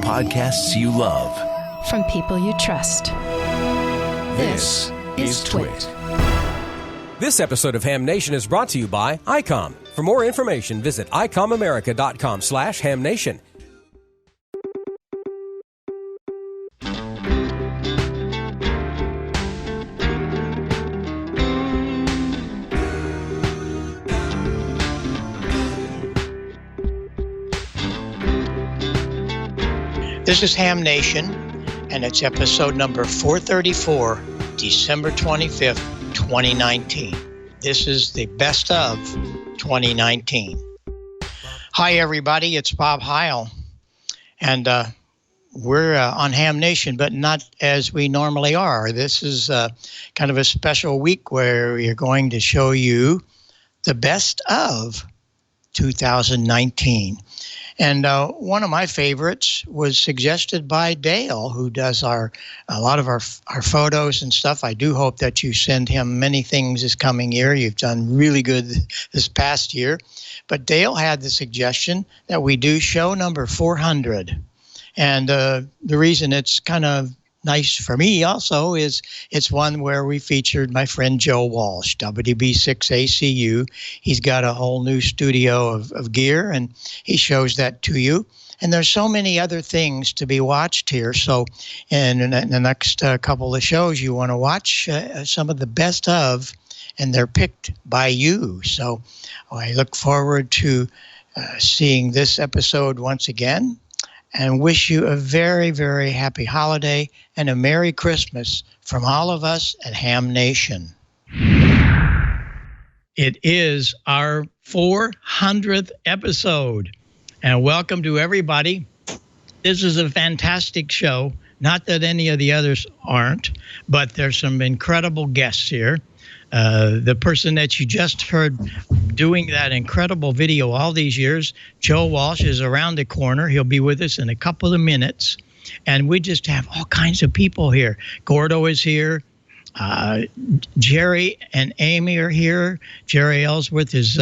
podcasts you love. From people you trust. This is Twit. This episode of Ham Nation is brought to you by ICOM. For more information, visit icomamerica.com/hamnation. This is Ham Nation, and it's episode number 434, December 25th, 2019. This is the best of 2019. Hi, everybody. It's Bob Heil, and we're on Ham Nation, but not as we normally are. This is kind of a special week where we're going to show you the best of 2019. And one of my favorites was suggested by Dale, who does a lot of our photos and stuff. I do hope that you send him many things this coming year. You've done really good this past year. But Dale had the suggestion that we do show number 400. And the reason it's kind of nice for me also is it's one where we featured my friend Joe Walsh, WB6ACU. He's got a whole new studio of gear, and he shows that to you. And there's so many other things to be watched here. So in the next couple of shows, you want to watch some of the best of, and they're picked by you. So I look forward to seeing this episode once again, and wish you a very, very happy holiday and a Merry Christmas from all of us at Ham Nation. It is our 400th episode, and welcome to everybody. This is a fantastic show. Not that any of the others aren't, but there's some incredible guests here. The person that you just heard doing that incredible video all these years, Joe Walsh, is around the corner. He'll be with us in a couple of minutes. And we just have all kinds of people here. Gordo is here. Jerry and Amy are here. Jerry Ellsworth is,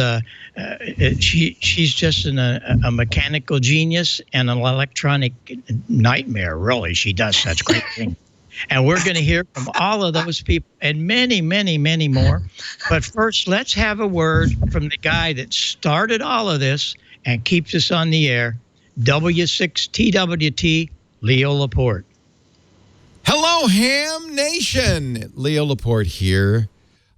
she's just a mechanical genius and an electronic nightmare, really. She does such great things. And we're going to hear from all of those people and many, many, many more. But first, let's have a word from the guy that started all of this and keeps us on the air, W6TWT, Leo Laporte. Hello, Ham Nation. Leo Laporte here.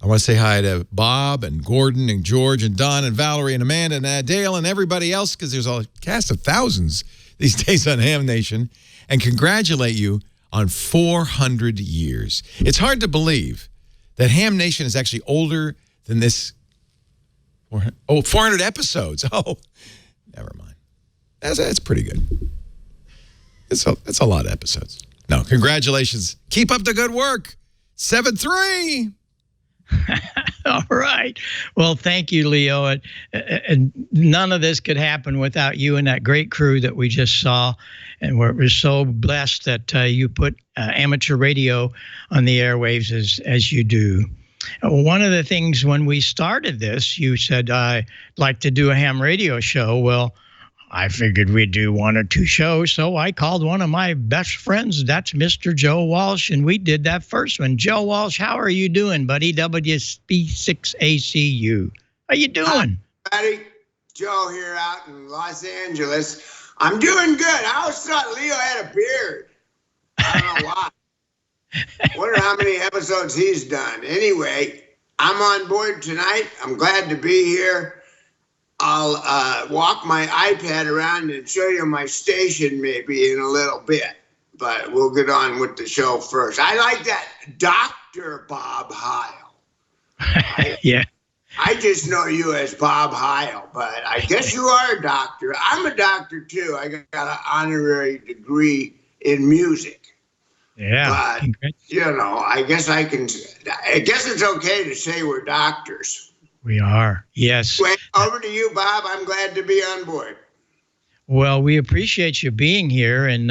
I want to say hi to Bob and Gordon and George and Don and Valerie and Amanda and Dale and everybody else, because there's a cast of thousands these days on Ham Nation, and congratulate you on 400 years. It's hard to believe that Ham Nation is actually older than this. 400 episodes. Oh, never mind. That's pretty good. It's a lot of episodes. No, congratulations. Keep up the good work. 7-3. All right. Well, thank you, Leo. And none of this could happen without you and that great crew that we just saw. And we're so blessed that you put amateur radio on the airwaves as you do. One of the things when we started this, you said, I'd like to do a ham radio show. Well, I figured we'd do one or two shows, so I called one of my best friends. That's Mr. Joe Walsh, and we did that first one. Joe Walsh, how are you doing, buddy? WB6ACU. How you doing? Hi, buddy. Joe here out in Los Angeles. I'm doing good. I always thought Leo had a beard. I don't know why. Wonder how many episodes he's done. Anyway, I'm on board tonight. I'm glad to be here. I'll walk my iPad around and show you my station maybe in a little bit. But we'll get on with the show first. I like that Dr. Bob Heil. Yeah. I just know you as Bob Heil, but I guess you are a doctor. I'm a doctor, too. I got an honorary degree in music. Yeah. But, I guess it's okay to say we're doctors. We are, yes. Wait, over to you, Bob. I'm glad to be on board. Well, we appreciate you being here. And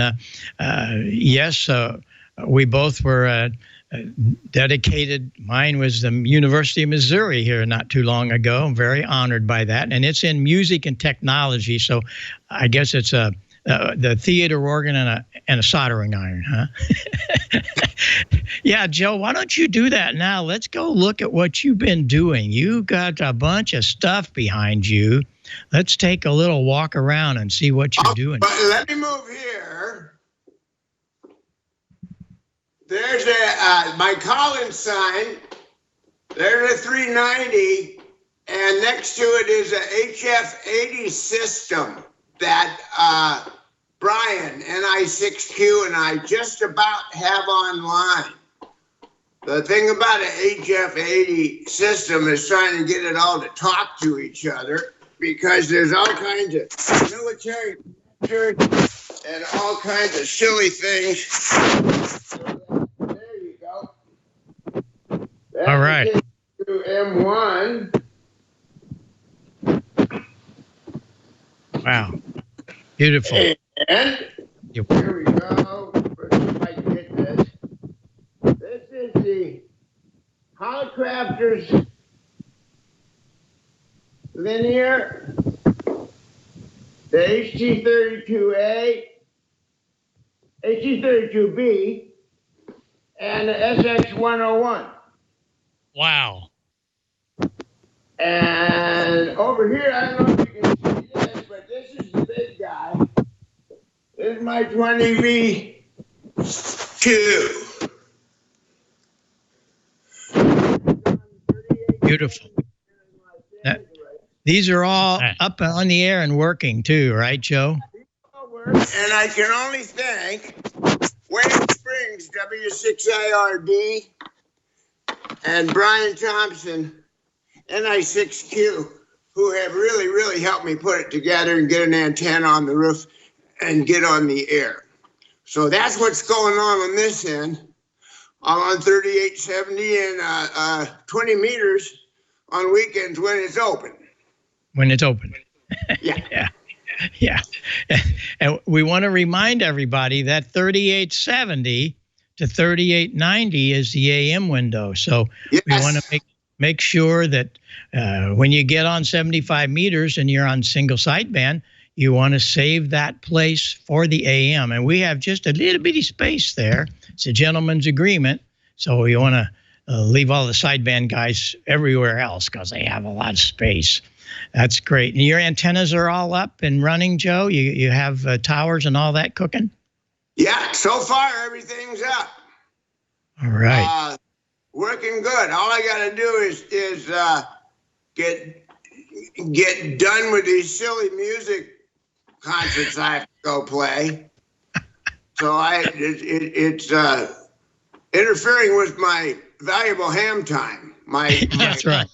yes, we both were dedicated. Mine was the University of Missouri here not too long ago. I'm very honored by that. And it's in music and technology. So I guess it's a the theater organ and a soldering iron, huh? Yeah, Joe, why don't you do that now? Let's go look at what you've been doing. You got a bunch of stuff behind you. Let's take a little walk around and see what you're doing. But let me move here. There's my Collins sign. There's a 390, and next to it is a HF80 system that Brian, NI6Q, and I just about have online. The thing about an HF80 system is trying to get it all to talk to each other, because there's all kinds of military and all kinds of silly things. So there you go. That all right. To M1. Wow. Beautiful. And here we go. Let's see if I can get this. This is the Holocrafters linear, the HT32A, HT32B, and the SX101. Wow. And over here, I don't know if you can see this, but this is the big guy. This is my 20V2. Beautiful. These are all up on the air and working too, right, Joe? And I can only thank Wayne Springs, W6IRD, and Brian Thompson, NI6Q, who have really, really helped me put it together and get an antenna on the roof and get on the air. So that's what's going on this end. I'm on 3870 and 20 meters on weekends when it's open. When it's open. Yeah. Yeah. And we want to remind everybody that 3870 to 3890 is the AM window. So yes. We want to make sure that when you get on 75 meters and you're on single sideband, you want to save that place for the AM. And we have just a little bitty space there. It's a gentleman's agreement. So we want to leave all the sideband guys everywhere else because they have a lot of space. That's great. And your antennas are all up and running, Joe? You have towers and all that cooking? Yeah, so far everything's up. All right. Working good. All I got to do is get done with these silly music concerts I have to go play. So it's interfering with my valuable ham time. That's right.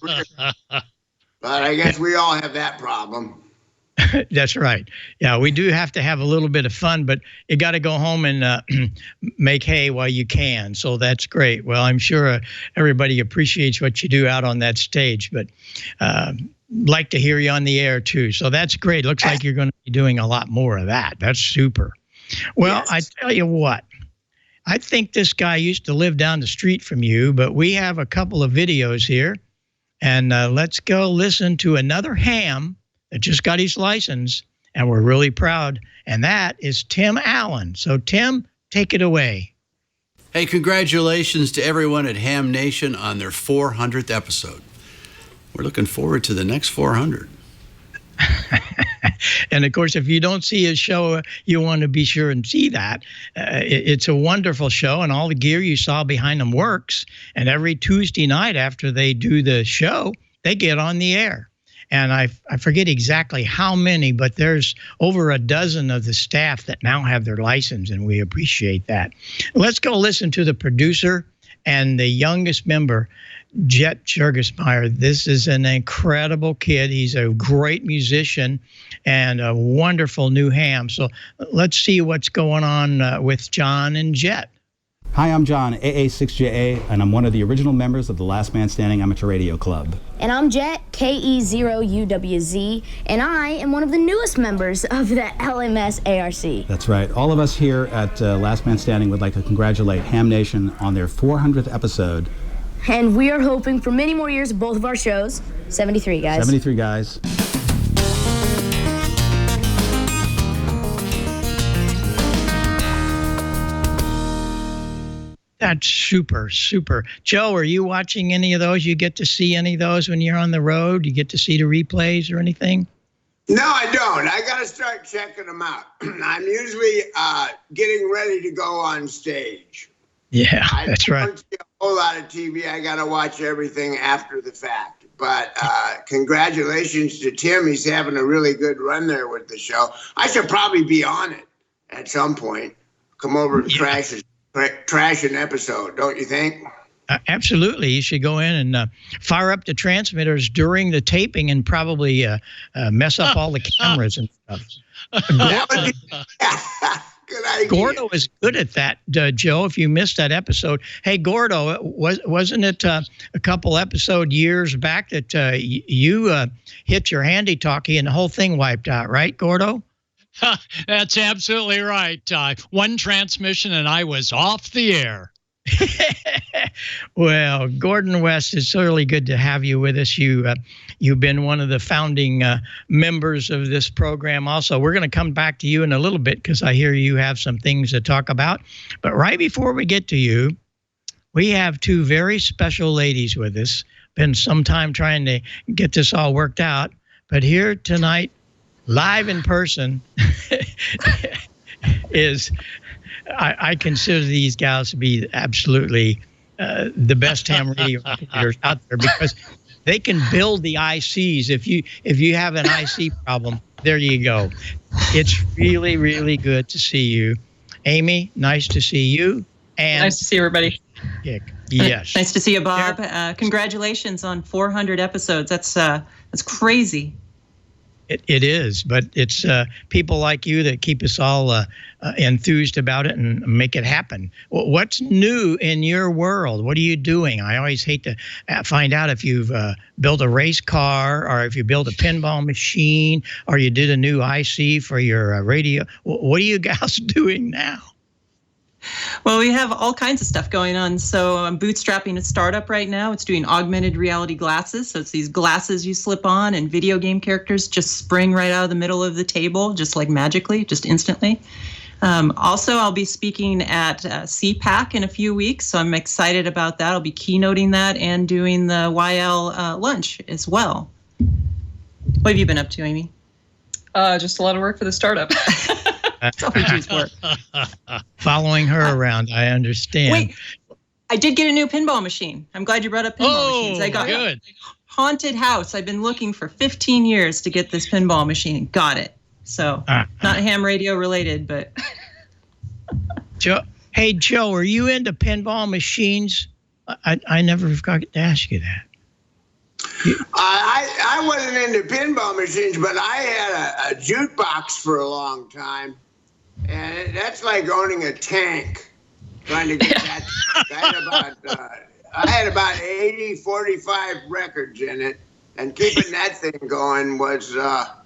But I guess we all have that problem. That's right. Yeah, we do have to have a little bit of fun, but you got to go home and make hay while you can. So that's great. Well, I'm sure everybody appreciates what you do out on that stage, but like to hear you on the air too. So that's great. Looks like you're going to be doing a lot more of that. That's super. Well, yes. I tell you what, I think this guy used to live down the street from you, but we have a couple of videos here. And let's go listen to another ham that just got his license, and we're really proud, and that is Tim Allen. So, Tim, take it away. Hey, congratulations to everyone at Ham Nation on their 400th episode. We're looking forward to the next 400. And, of course, if you don't see his show, you want to be sure and see that. It's a wonderful show, and all the gear you saw behind them works. And every Tuesday night after they do the show, they get on the air. And I forget exactly how many, but there's over a dozen of the staff that now have their license, and we appreciate that. Let's go listen to the producer and the youngest member, Jet Jurgismeyer. This is an incredible kid. He's a great musician and a wonderful new ham. So let's see what's going on with John and Jet. Hi, I'm John, AA6JA, and I'm one of the original members of the Last Man Standing Amateur Radio Club. And I'm Jet, KE0UWZ, and I am one of the newest members of the LMS ARC. That's right. All of us here at Last Man Standing would like to congratulate Ham Nation on their 400th episode. And we are hoping for many more years of both of our shows. 73, guys. 73 guys. That's super, super. Joe, are you watching any of those? You get to see any of those when you're on the road? You get to see the replays or anything? No, I don't. I got to start checking them out. I'm usually getting ready to go on stage. Yeah, that's right. I don't see a whole lot of TV. I got to watch everything after the fact. But congratulations to Tim. He's having a really good run there with the show. I should probably be on it at some point. Come over and trash an episode, don't you think? Absolutely. You should go in and fire up the transmitters during the taping and probably mess up all the cameras and stuff. Good idea. Gordo is good at that, Joe, if you missed that episode. Hey, Gordo, wasn't it a couple years back that you hit your handy-talkie and the whole thing wiped out, right, Gordo? That's absolutely right. One transmission and I was off the air. Well, Gordon West, it's really good to have you with us. You've been one of the founding members of this program. Also, we're going to come back to you in a little bit because I hear you have some things to talk about. But right before we get to you, we have two very special ladies with us. Been some time trying to get this all worked out, but here tonight, live in person, is I consider these gals to be absolutely the best ham radio operators out there because they can build the ICs. If you have an IC problem, there you go. It's really, really good to see you. Amy, nice to see you. And nice to see everybody. Yes. Nice to see you, Bob. Congratulations on 400 episodes. That's crazy. It is, but it's people like you that keep us all enthused about it and make it happen. What's new in your world? What are you doing? I always hate to find out if you've built a race car or if you built a pinball machine or you did a new IC for your radio. What are you guys doing now? Well, we have all kinds of stuff going on. So I'm bootstrapping a startup right now. It's doing augmented reality glasses. So it's these glasses you slip on and video game characters just spring right out of the middle of the table, just like magically, just instantly. Also, I'll be speaking at CPAC in a few weeks. So I'm excited about that. I'll be keynoting that and doing the YL lunch as well. What have you been up to, Amy? Just a lot of work for the startup. Following her around, I understand. Wait, I did get a new pinball machine. I'm glad you brought up pinball machines. I got good. Haunted house. I've been looking for 15 years to get this pinball machine. Got it. So not ham radio related, but. Joe, hey Joe, are you into pinball machines? I never forgot to ask you that. I wasn't into pinball machines, but I had a jukebox for a long time. And that's like owning a tank, trying to get that. I had about 80, 45 records in it, and keeping that thing going was that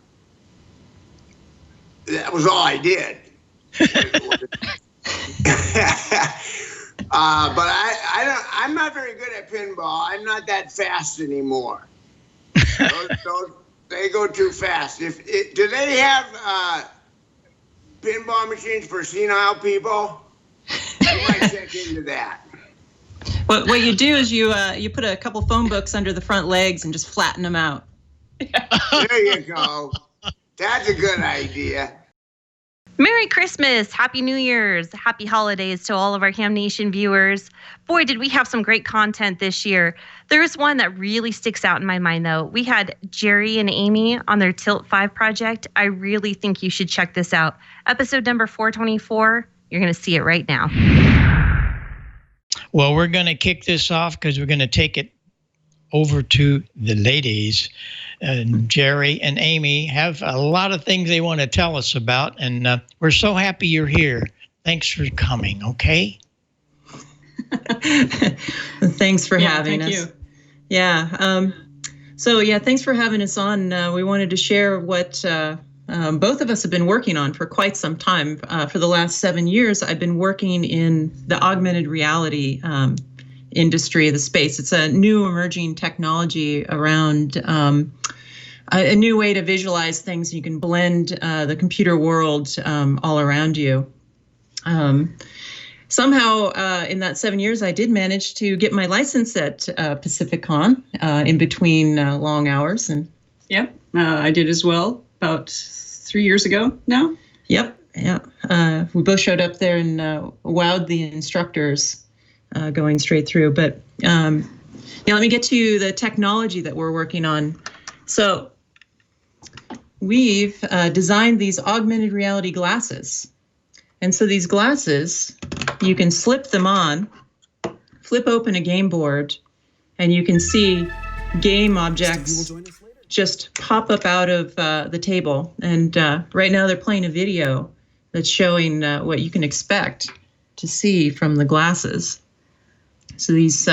was all I did. But I'm not very good at pinball. I'm not that fast anymore. They go too fast. Do they have pinball machines for senile people? You might check into that. What you do is you put a couple phone books under the front legs and just flatten them out. There you go. That's a good idea. Merry Christmas, Happy New Year's, Happy Holidays to all of our Ham Nation viewers. Boy, did we have some great content this year. There's one that really sticks out in my mind, though. We had Jerry and Amy on their Tilt 5 project. I really think you should check this out. Episode number 424, you're going to see it right now. Well, we're going to kick this off because we're going to take it over to the ladies. Jerry and Amy have a lot of things they want to tell us about, and we're so happy you're here. Thanks for coming, okay? Thanks for having us. Thank you. Yeah. Thanks for having us on. We wanted to share what both of us have been working on for quite some time. For the last 7 years, I've been working in the augmented reality industry, the space. It's a new emerging technology around a new way to visualize things. You can blend the computer world all around you. somehow in that 7 years, I did manage to get my license at Pacificon in between long hours. And Yep, I did as well about 3 years ago now. Yep, yeah. We both showed up there and wowed the instructors going straight through. But let me get to the technology that we're working on. So we've designed these augmented reality glasses. And so these glasses, you can slip them on, flip open a game board, and you can see game objects just pop up out of the table. And right now they're playing a video that's showing what you can expect to see from the glasses. So these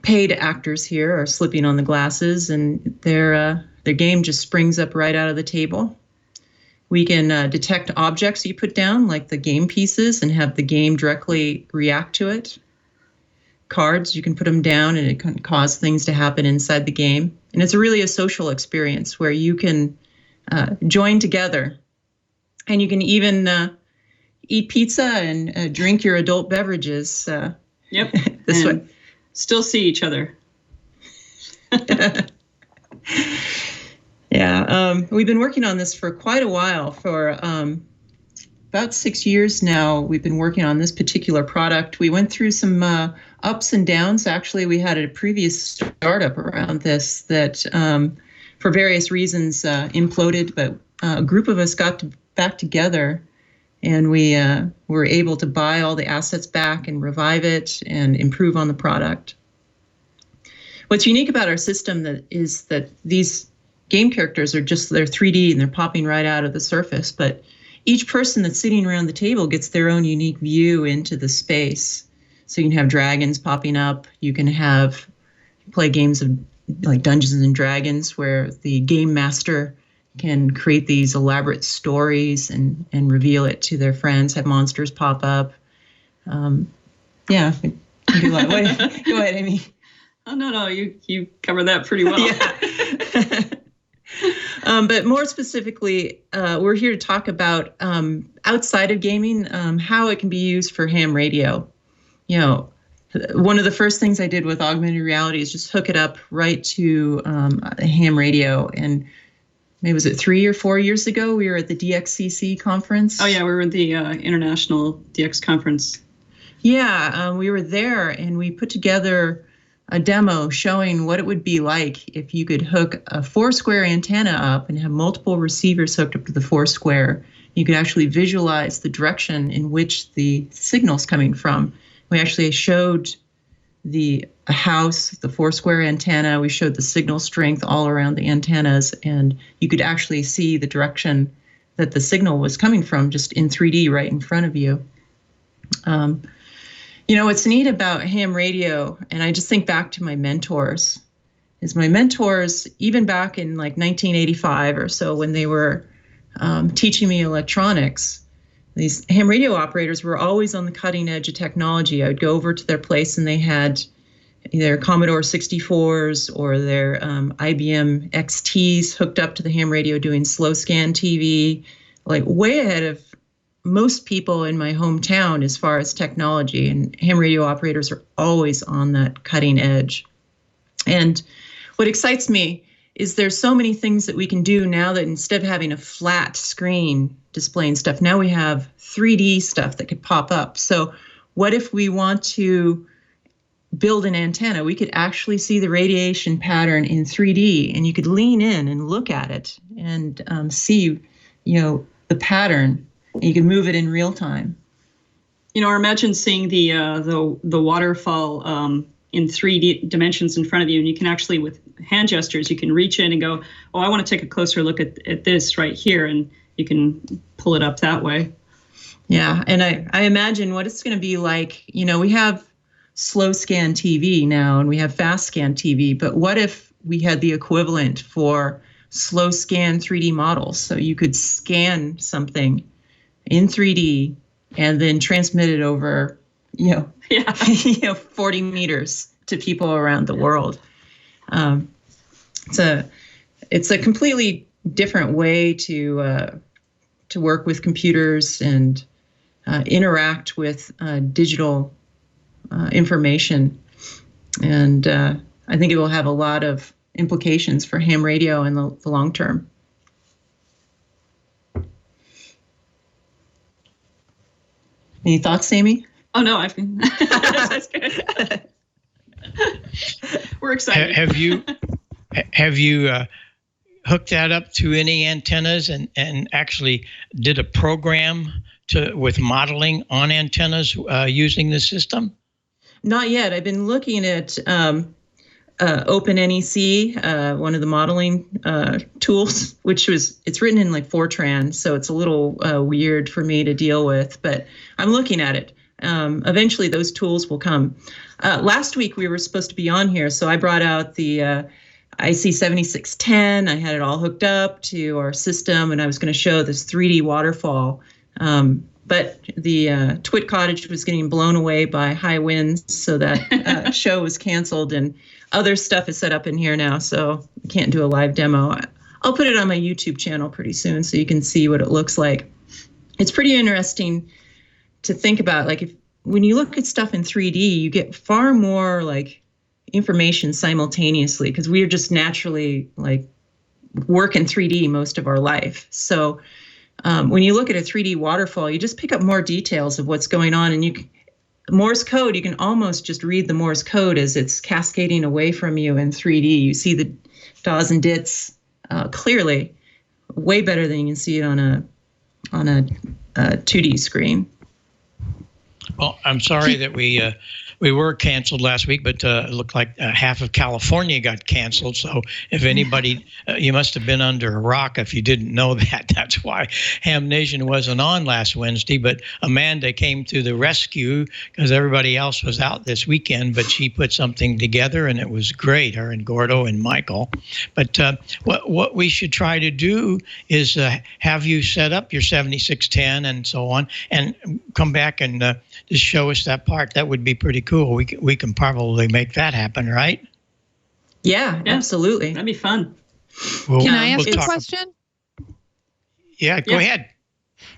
paid actors here are slipping on the glasses, and their game just springs up right out of the table. We can detect objects you put down, like the game pieces, and have the game directly react to it. Cards, you can put them down, and it can cause things to happen inside the game. And it's really a social experience where you can join together, and you can even eat pizza and drink your adult beverages. Yep. This way. Still see each other. Yeah, we've been working on this for quite a while. For about 6 years now, we've been working on this particular product. We went through some ups and downs. Actually, we had a previous startup around this that, for various reasons, imploded. But a group of us got back together, and we were able to buy all the assets back and revive it and improve on the product. What's unique about our system is that these game characters they're 3D and they're popping right out of the surface, but each person that's sitting around the table gets their own unique view into the space. So you can have dragons popping up. You can play games of like Dungeons and Dragons where the game master can create these elaborate stories and reveal it to their friends, have monsters pop up. Yeah. Go ahead, Amy. Oh, no, you covered that pretty well. Yeah. But more specifically, we're here to talk about outside of gaming, how it can be used for ham radio. You know, one of the first things I did with augmented reality is just hook it up right to a ham radio. And maybe was it 3 or 4 years ago, we were at the DXCC conference? Oh, yeah, we were at the International DX conference. Yeah, we were there, and we put together a demo showing what it would be like if you could hook a 4-square antenna up and have multiple receivers hooked up to the 4-square. You could actually visualize the direction in which the signal's coming from. We actually showed a house, the 4-square antenna. We showed the signal strength all around the antennas, and you could actually see the direction that the was coming from just in 3D right in front of you. You know, what's neat about ham radio, and I just think back to my mentors, is my mentors, even back in like 1985 or so when they were teaching me electronics, these ham radio operators were always on the cutting edge of technology. I would go over to their place and they had either Commodore 64s or their IBM XTs hooked up to the ham radio doing slow scan TV, like way ahead of most people in my hometown as far as technology, and ham radio operators are always on that cutting edge. And what excites me is there's so many things that we can do now that instead of having a flat screen displaying stuff, now we have 3D stuff that could pop up. So what if we want to build an antenna? We could actually see the radiation pattern in 3D, and you could lean in and look at it and see, the pattern. You can move it in real time. Or imagine seeing the waterfall in 3D dimensions in front of you, and you can actually, with hand gestures, you can reach in and go, oh, I want to take a closer look at this right here, and you can pull it up that way. Yeah, and I imagine what it's going to be like. We have slow scan TV now, and we have fast scan TV, but what if we had the equivalent for slow scan 3D models? So you could scan something in 3D and then transmit it over, 40 meters to people around the world. It's a completely different way to work with computers and interact with digital information. And I think it will have a lot of implications for ham radio in the long term. Any thoughts, Amy? Oh, no, I've been. That's good. We're excited. Have you hooked that up to any antennas and actually did a program with modeling on antennas using the system? Not yet. I've been looking at OpenNEC, one of the modeling tools, it's written in like Fortran, so it's a little weird for me to deal with, but I'm looking at it. Eventually those tools will come. Last week we were supposed to be on here, so I brought out the IC7610. I had it all hooked up to our system, and I was going to show this 3D waterfall. But the Twit Cottage was getting blown away by high winds, so that show was canceled, and other stuff is set up in here now, so I can't do a live demo. I'll put it on my YouTube channel pretty soon so you can see what it looks like. It's pretty interesting to think about, like, when you look at stuff in 3D, you get far more like information simultaneously, because we are just naturally like work in 3D most of our life. So when you look at a 3D waterfall, you just pick up more details of what's going on, and Morse code, you can almost just read the Morse code as it's cascading away from you in 3D. You see the dots and dits clearly, way better than you can see it on a 2D screen. Well, I'm sorry that we were canceled last week, but it looked like half of California got canceled. So if anybody, you must have been under a rock if you didn't know that. That's why Ham Nation wasn't on last Wednesday. But Amanda came to the rescue because everybody else was out this weekend. But she put something together, and it was great, her and Gordo and Michael. But what we should try to do is have you set up your 7610 and so on, and come back and just show us that part. That would be pretty cool. We can probably make that happen, right? Yeah, absolutely. That'd be fun. Can I ask a question? Yeah, go ahead.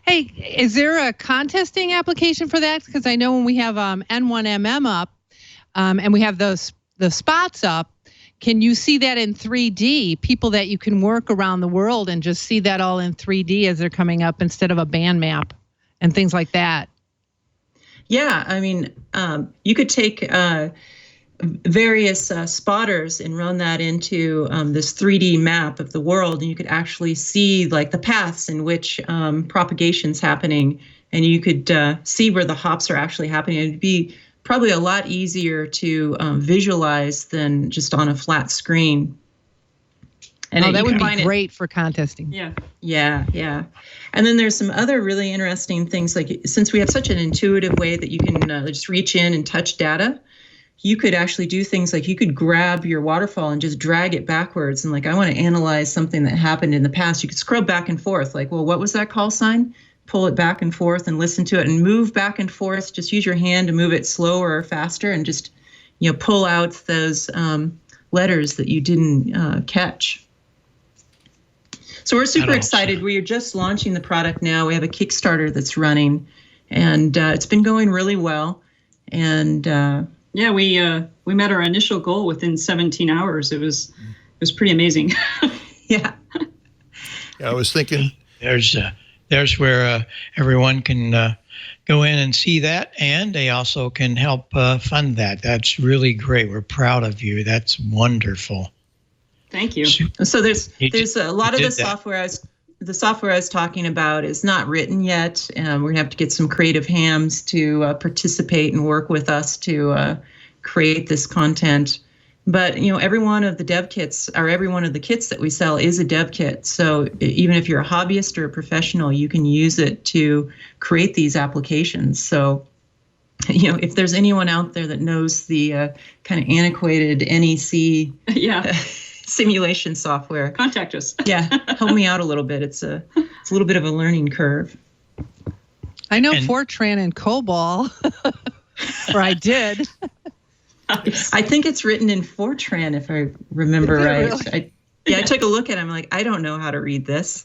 Hey, is there a contesting application for that? Because I know when we have N1MM up and we have the spots up, can you see that in 3D? People that you can work around the world and just see that all in 3D as they're coming up instead of a band map and things like that. Yeah, I mean, you could take various spotters and run that into this 3D map of the world, and you could actually see like the paths in which propagation's happening, and you could see where the hops are actually happening. It'd be probably a lot easier to visualize than just on a flat screen. And that would be great for contesting. Yeah. And then there's some other really interesting things, like since we have such an intuitive way that you can just reach in and touch data, you could actually do things like you could grab your waterfall and just drag it backwards. And like, I want to analyze something that happened in the past. You could scrub back and forth, like, well, what was that call sign? Pull it back and forth and listen to it and move back and forth. Just use your hand to move it slower or faster, and just, pull out those letters that you didn't catch. So we're super excited. We are just launching the product now. We have a Kickstarter that's running, and it's been going really well. And we met our initial goal within 17 hours. It was pretty amazing. Yeah, I was thinking there's where everyone can go in and see that, and they also can help fund that. That's really great. We're proud of you. That's wonderful. Thank you. So there's a lot of the software I was talking about is not written yet. We're gonna have to get some creative hams to participate and work with us to create this content. But every one of the dev kits, or every one of the kits that we sell, is a dev kit. So even if you're a hobbyist or a professional, you can use it to create these applications. So if there's anyone out there that knows the kind of antiquated NEC simulation software, contact us. Help me out a little bit. It's a little bit of a learning curve. I know Fortran and COBOL, or I did. I think it's written in Fortran, if I remember right. Really? I took a look at it. I'm like, I don't know how to read this.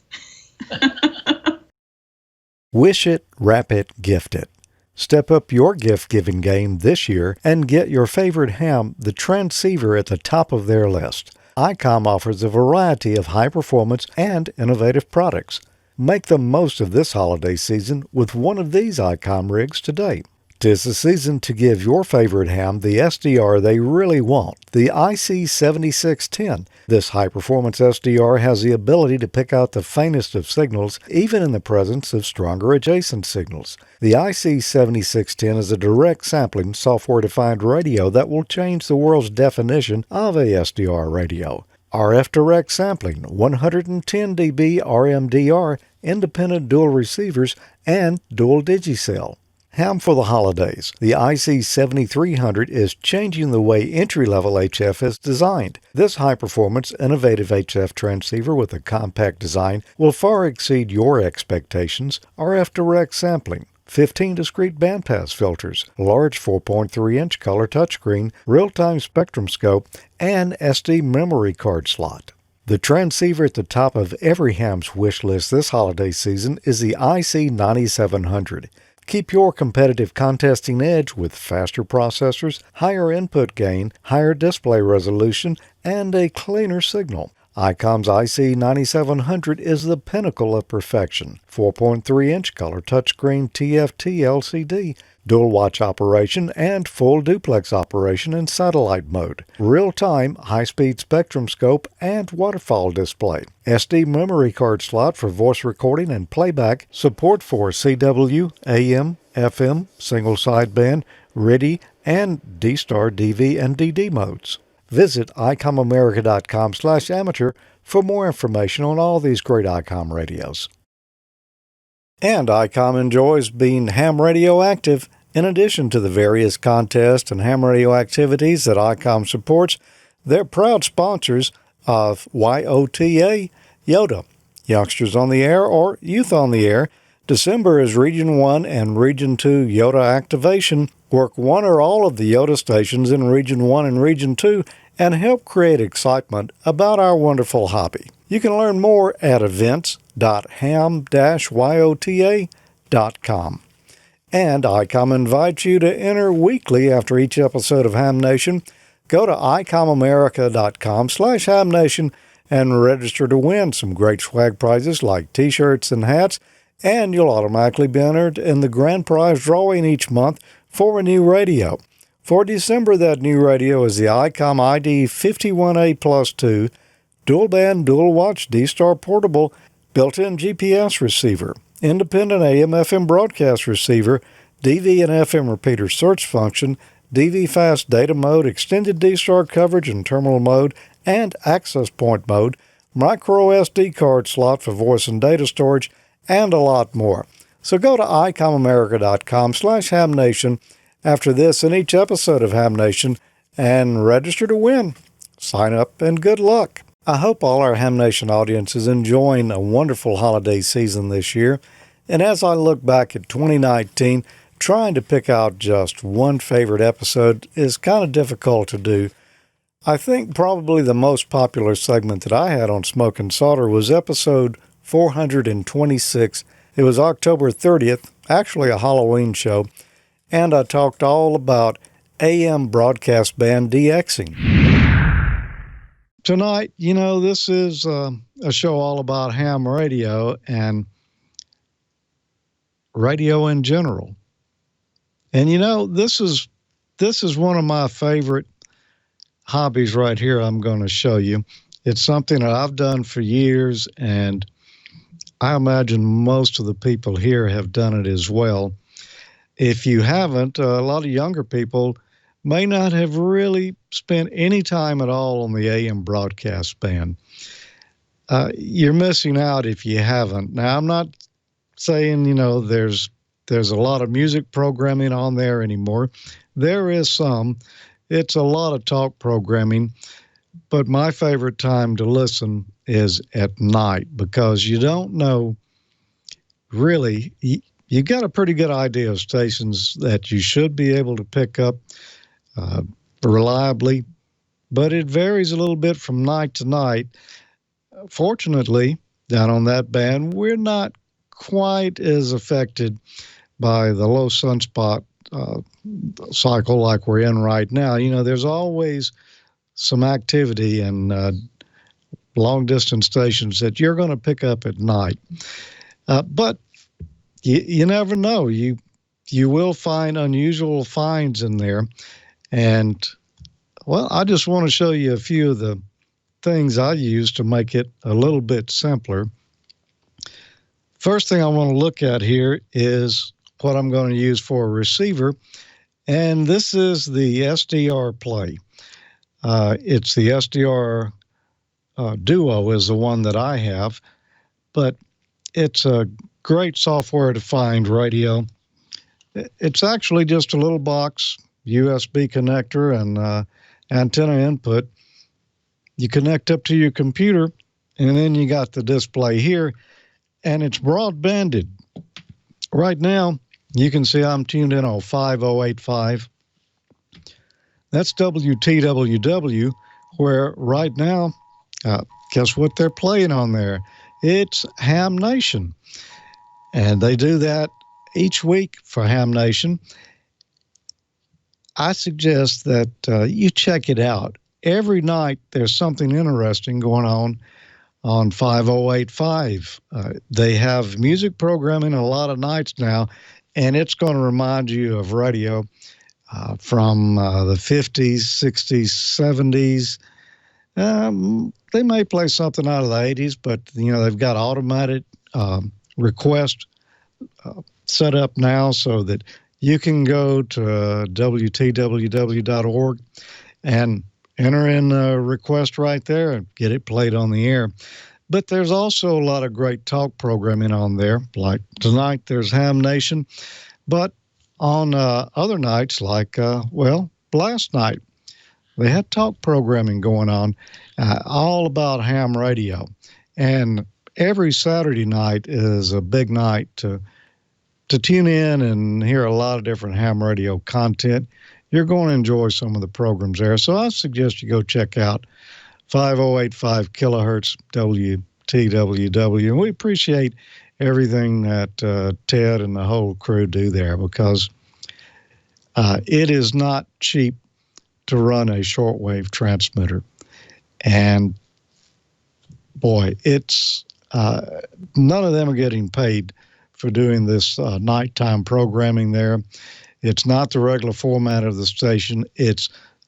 Wish it, wrap it, gift it. Step up your gift-giving game this year and get your favorite ham, the transceiver, at the top of their list. ICOM offers a variety of high-performance and innovative products. Make the most of this holiday season with one of these ICOM rigs today. 'Tis the season to give your favorite ham the SDR they really want, the IC7610. This high-performance SDR has the ability to pick out the faintest of signals, even in the presence of stronger adjacent signals. The IC7610 is a direct sampling, software-defined radio that will change the world's definition of a SDR radio. RF direct sampling, 110 dB RMDR, independent dual receivers, and dual digicell. Ham for the holidays. The IC7300 is changing the way entry-level HF is designed. This high-performance, innovative HF transceiver with a compact design will far exceed your expectations. RF direct sampling, 15 discrete bandpass filters, large 4.3-inch color touchscreen, real-time spectrum scope, and SD memory card slot. The transceiver at the top of every ham's wish list this holiday season is the IC9700. Keep your competitive contesting edge with faster processors, higher input gain, higher display resolution, and a cleaner signal. ICOM's IC9700 is the pinnacle of perfection. 4.3-inch color touchscreen TFT LCD, dual watch operation, and full duplex operation in satellite mode. Real-time, high-speed spectrum scope, and waterfall display. SD memory card slot for voice recording and playback. Support for CW, AM, FM, single sideband, RIDI, and D-Star DV and DD modes. Visit ICOMAmerica.com/amateur for more information on all these great ICOM radios. And ICOM enjoys being ham radio active. In addition to the various contests and ham radio activities that ICOM supports, they're proud sponsors of YOTA, YOTA, Youngsters on the Air or Youth on the Air. December is Region 1 and Region 2 YOTA activation. Work one or all of the YOTA stations in Region 1 and Region 2 and help create excitement about our wonderful hobby. You can learn more at events.ham-yota.com. And ICOM invites you to enter weekly after each episode of Ham Nation. Go to ICOMAmerica.com/HamNation and register to win some great swag prizes like t-shirts and hats, and you'll automatically be entered in the grand prize drawing each month for a new radio. For December, that new radio is the ICOM ID 51A Plus 2 dual band, dual watch D-Star portable, built-in GPS receiver, independent AM/FM broadcast receiver, DV and FM repeater search function, DV fast data mode, extended D-Star coverage and terminal mode, and access point mode, micro SD card slot for voice and data storage, and a lot more. So go to ICOMAmerica.com/HamNation after this in each episode of Ham Nation and register to win. Sign up and good luck. I hope all our Ham Nation audience is enjoying a wonderful holiday season this year. And as I look back at 2019, trying to pick out just one favorite episode is kind of difficult to do. I think probably the most popular segment that I had on Smoke and Solder was episode 426. It was October 30th, actually a Halloween show, and I talked all about AM broadcast band DXing. Tonight, this is a show all about ham radio and radio in general. And this is one of my favorite hobbies right here I'm going to show you. It's something that I've done for years, and I imagine most of the people here have done it as well. If you haven't, a lot of younger people may not have really spent any time at all on the AM broadcast band. You're missing out if you haven't. Now, I'm not saying, there's a lot of music programming on there anymore. There is some. It's a lot of talk programming. But my favorite time to listen is at night because you don't know really. You got a pretty good idea of stations that you should be able to pick up reliably, but it varies a little bit from night to night. Fortunately, down on that band, we're not quite as affected by the low sunspot cycle like we're in right now. There's always some activity in long-distance stations that you're going to pick up at night. But you never know. You will find unusual finds in there. And, well, I just want to show you a few of the things I use to make it a little bit simpler. First thing I want to look at here is what I'm going to use for a receiver. And this is the Sdr Play. It's the Sdr Duo is the one that I have, but it's a great software to find radio. It's actually just a little box, USB connector and antenna input. You connect up to your computer, and then you got the display here, and it's broadbanded. Right now, you can see I'm tuned in on 5085. That's WTWW, where right now, guess what they're playing on there? It's Ham Nation. And they do that each week for Ham Nation. I suggest that you check it out. Every night there's something interesting going on 5085. They have music programming a lot of nights now, and it's going to remind you of radio from the 50s, 60s, 70s. They may play something out of the 80s, but they've got automated request set up now so that you can go to WTWW.org and enter in a request right there and get it played on the air. But there's also a lot of great talk programming on there. Like tonight, there's Ham Nation. But on other nights, like, last night, they had talk programming going on, all about ham radio. And every Saturday night is a big night to tune in and hear a lot of different ham radio content. You're going to enjoy some of the programs there. So I suggest you go check out 5085 kilohertz WTWW. And we appreciate everything that Ted and the whole crew do there, because it is not cheap to run a shortwave transmitter. And boy, it's none of them are getting paid for doing this nighttime programming there. It's not the regular format of the station. It's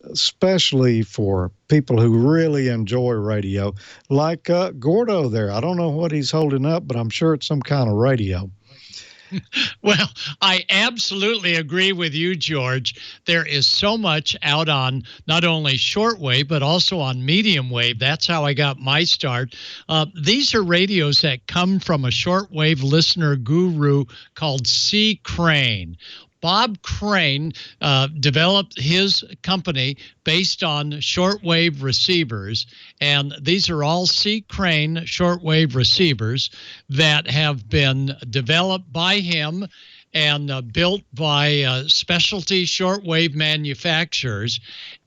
especially for people who really enjoy radio, like Gordo there. I don't know what he's holding up, but I'm sure it's some kind of radio. Well, I absolutely agree with you, George. There is so much out on not only shortwave, but also on medium wave. That's how I got my start. These are radios that come from a shortwave listener guru called C. Crane. Bob Crane developed his company based on shortwave receivers, and these are all C. Crane shortwave receivers that have been developed by him and built by specialty shortwave manufacturers,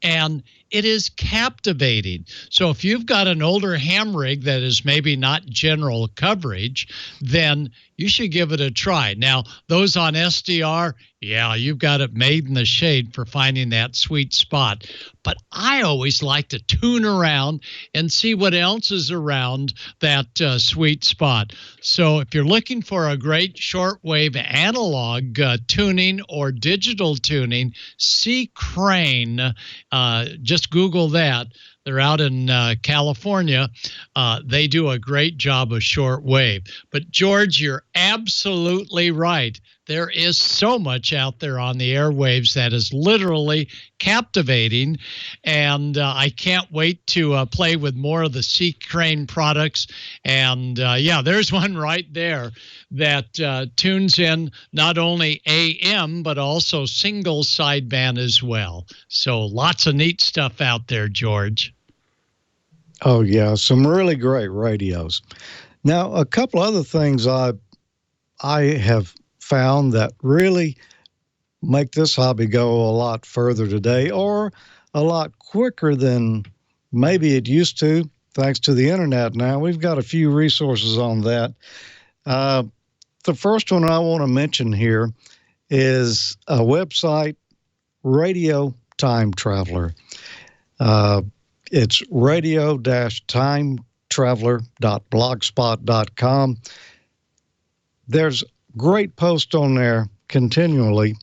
and it is captivating. So if you've got an older ham rig that is maybe not general coverage, then you should give it a try. Now, those on SDR, yeah, you've got it made in the shade for finding that sweet spot. But I always like to tune around and see what else is around that sweet spot. So if you're looking for a great shortwave analog tuning or digital tuning, C. Crane, just Google that. They're out in California. They do a great job of shortwave. But George, you're absolutely right. There is so much out there on the airwaves that is literally captivating, and I can't wait to play with more of the C. Crane products. And yeah, there's one right there that tunes in not only AM, but also single sideband as well. So lots of neat stuff out there, George. Oh, yeah, some really great radios. Now, a couple other things I have found that really make this hobby go a lot further today, or a lot quicker than maybe it used to, thanks to the internet now. We've got a few resources on that. The the first one I want to mention here is a website, Radio Time Traveler. It's radio-timetraveler.blogspot.com. There's great posts on there continually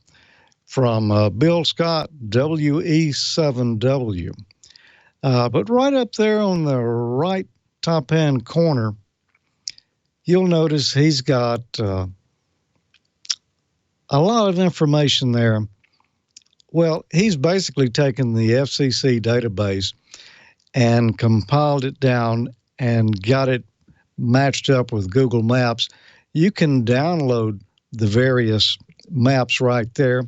from Bill Scott, WE7W. But right up there on the right top-hand corner, you'll notice he's got a lot of information there. Well, he's basically taken the FCC database and compiled it down and got it matched up with Google Maps. You can download the various maps right there.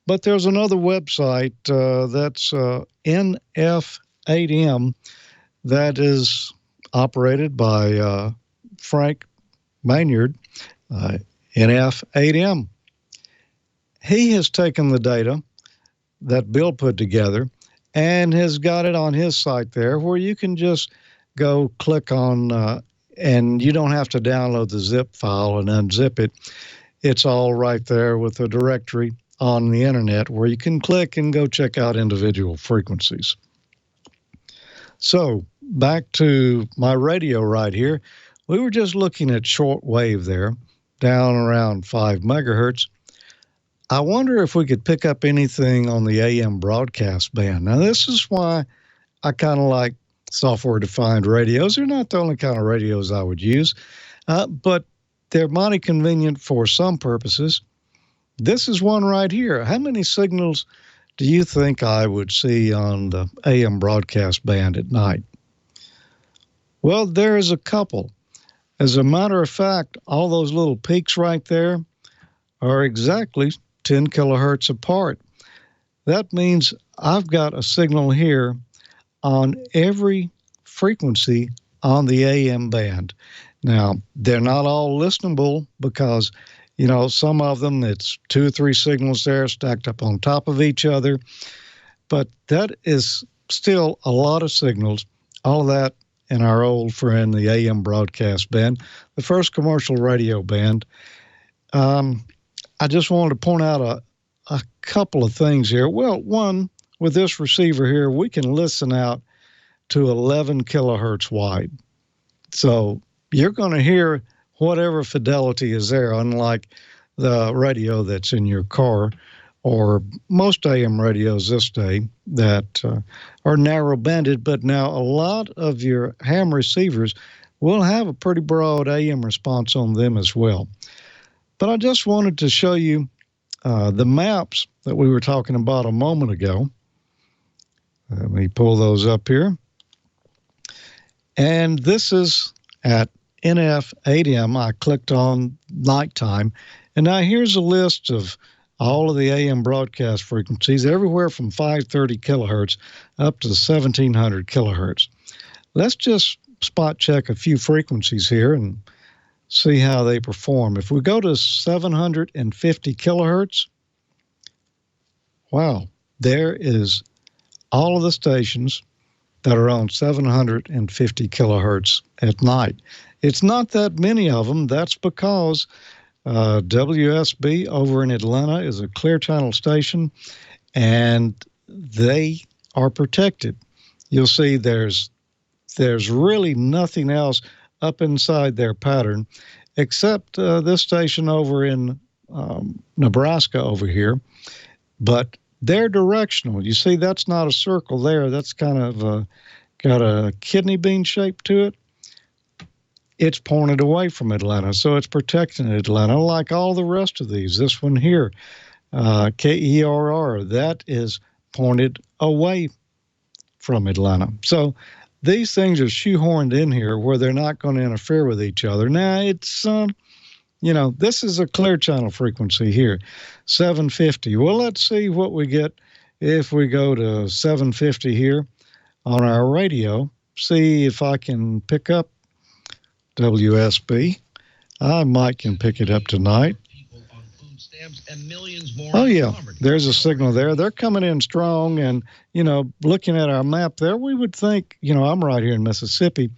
But there's another website that's NF8M that is operated by Frank Maynard, NF8M. He has taken the data that Bill put together and has got it on his site there where you can just go click on, and you don't have to download the zip file and unzip it. It's all right there with a directory on the internet where you can click and go check out individual frequencies. So back to my radio right here. We were just looking at shortwave there, down around 5 megahertz. I wonder if we could pick up anything on the AM broadcast band. Now, this is why I kind of like software-defined radios. They're not the only kind of radios I would use, but they're mighty convenient for some purposes. This is one right here. How many signals do you think I would see on the AM broadcast band at night? Well, there is a couple. As a matter of fact, all those little peaks right there are exactly 10 kilohertz apart. That means I've got a signal here on every frequency on the AM band. Now, they're not all listenable because, you know, some of them, it's 2 or 3 signals there stacked up on top of each other. But that is still a lot of signals, all of that in our old friend, the AM broadcast band, the first commercial radio band. I just wanted to point out a couple of things here. Well, one, with this receiver here, we can listen out to 11 kilohertz wide. So you're going to hear whatever fidelity is there, unlike the radio that's in your car or most AM radios this day that are narrow banded. But now a lot of your ham receivers will have a pretty broad AM response on them as well. But I just wanted to show you the maps that we were talking about a moment ago. Let me pull those up here. And this is at NF8M. I clicked on nighttime. And now here's a list of all of the AM broadcast frequencies, everywhere from 530 kilohertz up to 1700 kilohertz. Let's just spot check a few frequencies here and see how they perform. If we go to 750 kilohertz, wow, there is all of the stations that are on 750 kilohertz at night. It's not that many of them. That's because WSB over in Atlanta is a clear channel station, and they are protected. You'll see there's really nothing else up inside their pattern except this station over in Nebraska over here. But they're directional. You see, that's not a circle there. That's kind of got a kidney bean shape to it. It's pointed away from Atlanta, so it's protecting Atlanta like all the rest of these. This one here, KERR, that is pointed away from Atlanta. So these things are shoehorned in here where they're not going to interfere with each other. Now, it's, this is a clear channel frequency here, 750. Well, let's see what we get if we go to 750 here on our radio. See if I can pick up WSB. I might can pick it up tonight. Oh, yeah, there's a signal there. They're coming in strong, and, looking at our map there, we would think, I'm right here in Mississippi,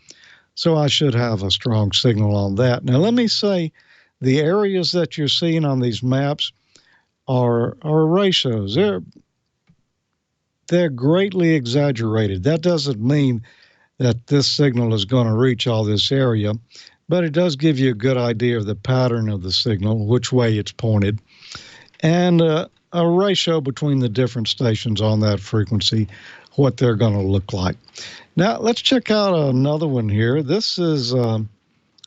so I should have a strong signal on that. Now, let me say The areas that you're seeing on these maps are ratios. They're greatly exaggerated. That doesn't mean that this signal is going to reach all this area, but it does give you a good idea of the pattern of the signal, which way it's pointed, and a ratio between the different stations on that frequency, what they're going to look like. Now, let's check out another one here. This is,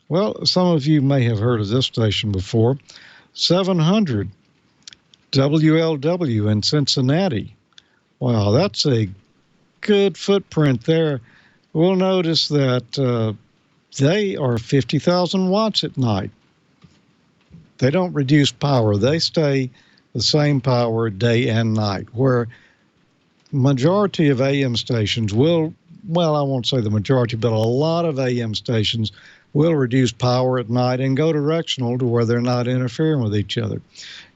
well, some of you may have heard of this station before, 700 WLW in Cincinnati. Wow, that's a good footprint there. We'll notice that they are 50,000 watts at night. They don't reduce power. They stay the same power day and night, where majority of AM stations will, well, I won't say the majority, but a lot of AM stations will reduce power at night and go directional to where they're not interfering with each other.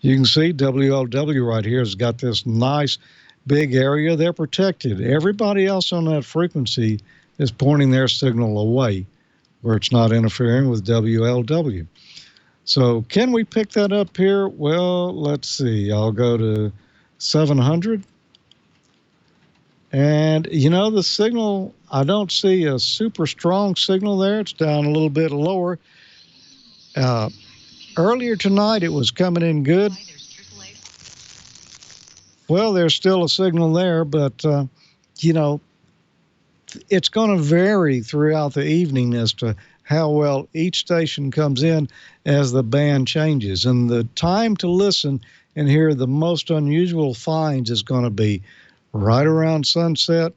You can see WLW right here has got this nice big area. They're protected. Everybody else on that frequency is pointing their signal away where it's not interfering with WLW. So can we pick that up here? Well, let's see. I'll go to 700. And, you know, the signal, I don't see a super strong signal there. It's down a little bit lower. Earlier tonight, it was coming in good. Well, there's still a signal there, but, you know, it's going to vary throughout the evening as to how well each station comes in as the band changes. And the time to listen and hear the most unusual finds is going to be right around sunset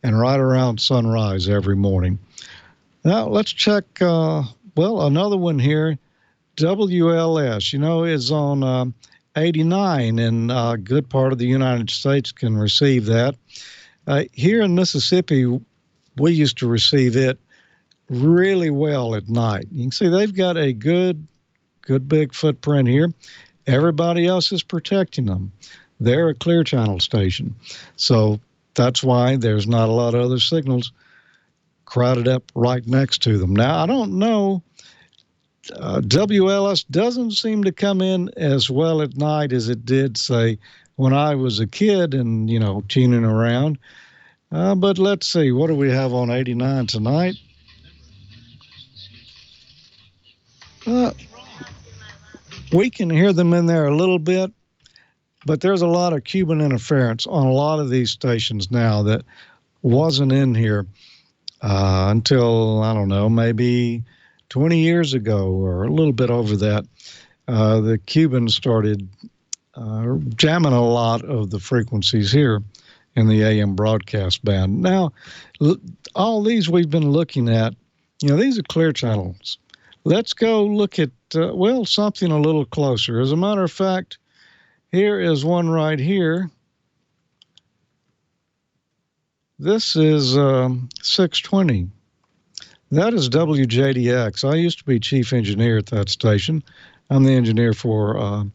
and right around sunrise every morning. Now, let's check, well, another one here, WLS, you know, is on 89, and a good part of the United States can receive that. Here in Mississippi, we used to receive it really well at night. You can see they've got a good big footprint here. Everybody else is protecting them. They're a clear channel station. So that's why there's not a lot of other signals crowded up right next to them. Now, I don't know. WLS doesn't seem to come in as well at night as it did, say, when I was a kid and, you know, tuning around. But let's see. What do we have on 89 tonight? We can hear them in there a little bit, but there's a lot of Cuban interference on a lot of these stations now that wasn't in here until, I don't know, maybe 20 years ago or a little bit over that. The Cubans started jamming a lot of the frequencies here in the AM broadcast band. Now, all these we've been looking at, you know, these are clear channels. Let's go look at, well, something a little closer. As a matter of fact, here is one right here. This is 620. That is WJDX. I used to be chief engineer at that station. I'm the engineer for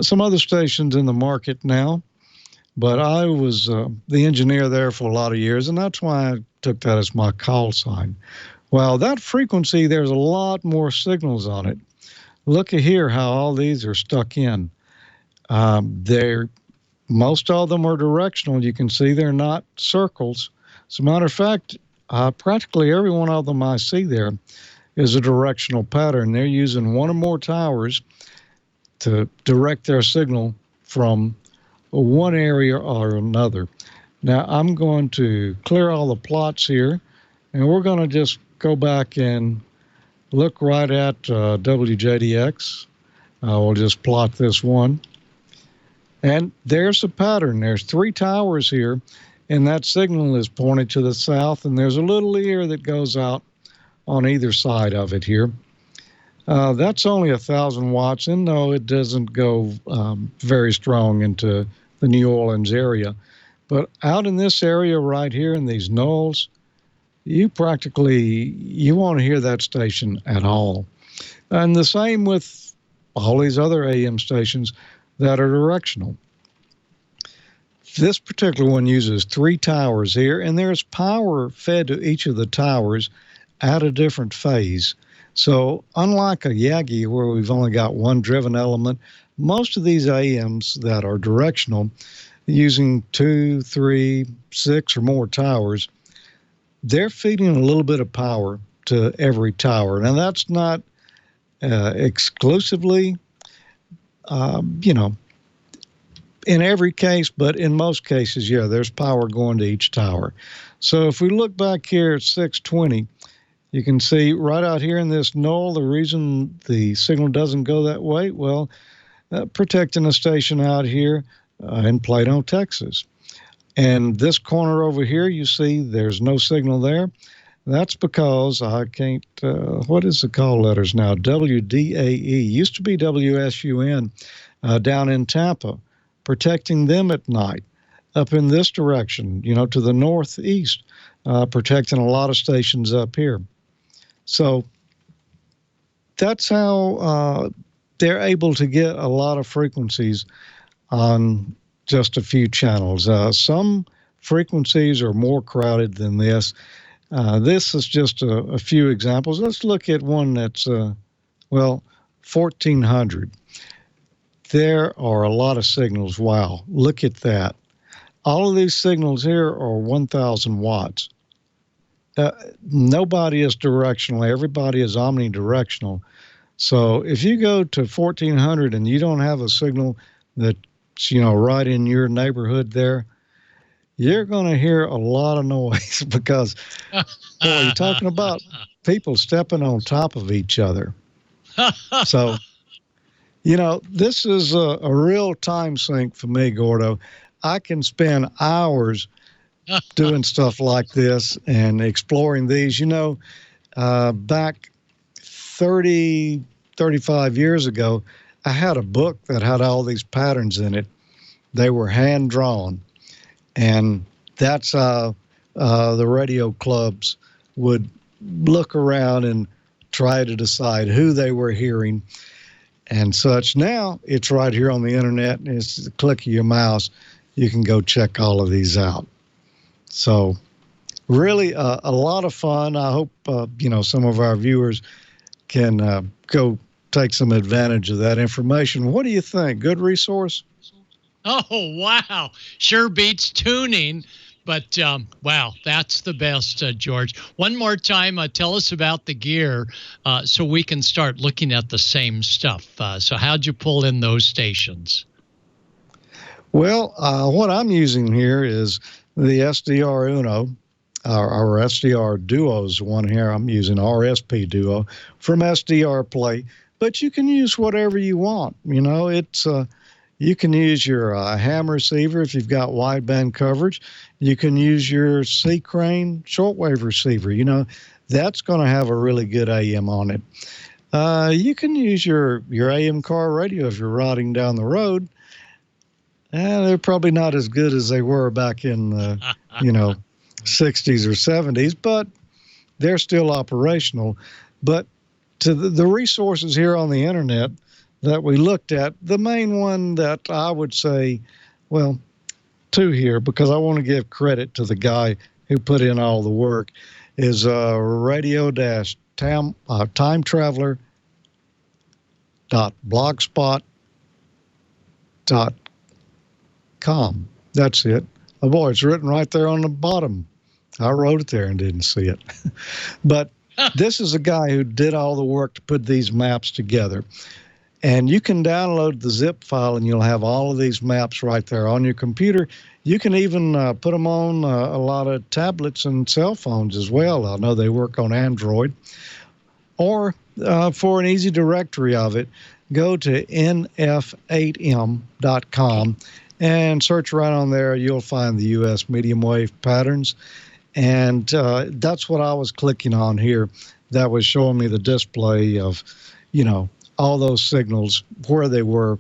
some other stations in the market now, but I was the engineer there for a lot of years, and that's why I took that as my call sign. Well, that frequency, there's a lot more signals on it. Look at here how all these are stuck in. Most of them are directional. You can see they're not circles. As a matter of fact, practically every one of them I see there is a directional pattern. They're using one or more towers to direct their signal from one area or another. Now, I'm going to clear all the plots here, and we're going to just go back and look right at WJDX. We'll just plot this one. And there's a pattern. There's 3 towers here, and that signal is pointed to the south, and there's a little ear that goes out on either side of it here. That's only 1,000 watts, and no, it doesn't go very strong into the New Orleans area. But out in this area right here in these knolls, you won't hear that station at all. And the same with all these other AM stations that are directional. This particular one uses 3 towers here, and there's power fed to each of the towers at a different phase. So unlike a Yagi where we've only got one driven element, most of these AMs that are directional, using 2, 3, 6 or more towers, they're feeding a little bit of power to every tower. Now, that's not exclusively, in every case, but in most cases, yeah, there's power going to each tower. So if we look back here at 620, you can see right out here in this knoll, the reason the signal doesn't go that way, well, protecting a station out here in Plano, Texas. And this corner over here, you see there's no signal there. That's because I can't, what is the call letters now? WDAE, used to be WSUN down in Tampa, protecting them at night. Up in this direction, to the northeast, protecting a lot of stations up here. So that's how they're able to get a lot of frequencies on just a few channels. Some frequencies are more crowded than this. This is just a few examples. Let's look at one that's, 1400. There are a lot of signals. Wow, look at that. All of these signals here are 1,000 watts. Nobody is directional. Everybody is omnidirectional. So if you go to 1400 and you don't have a signal that's, right in your neighborhood there, you're going to hear a lot of noise because, boy, you're talking about people stepping on top of each other. So, this is a real time sink for me, Gordo. I can spend hours doing stuff like this and exploring these. Back 30, 35 years ago, I had a book that had all these patterns in it. They were hand-drawn. And that's how the radio clubs would look around and try to decide who they were hearing and such. Now it's right here on the internet, and it's the click of your mouse. You can go check all of these out. So really a lot of fun. I hope, some of our viewers can go take some advantage of that information. What do you think? Good resource? Oh, wow. Sure beats tuning. But, wow, that's the best, George. One more time, tell us about the gear so we can start looking at the same stuff. So how'd you pull in those stations? Well, what I'm using here is the Sdr Uno, our Sdr Duo's one here. I'm using RSP Duo from Sdr Play. But you can use whatever you want. You can use your ham receiver if you've got wideband coverage. You can use your C-Crane shortwave receiver. That's going to have a really good AM on it. You can use your AM car radio if you're riding down the road. They're probably not as good as they were back in the 60s or 70s, but they're still operational. But to the resources here on the internet that we looked at, the main one that I would say, two here, because I want to give credit to the guy who put in all the work, is timetraveler.blogspot.com. That's it. Oh boy, it's written right there on the bottom. I wrote it there and didn't see it. But this is a guy who did all the work to put these maps together. And you can download the zip file and you'll have all of these maps right there on your computer. You can even put them on a lot of tablets and cell phones as well. I know they work on Android. Or for an easy directory of it, go to nf8m.com and search right on there. You'll find the U.S. medium wave patterns. And that's what I was clicking on here. That was showing me the display of, all those signals, where they were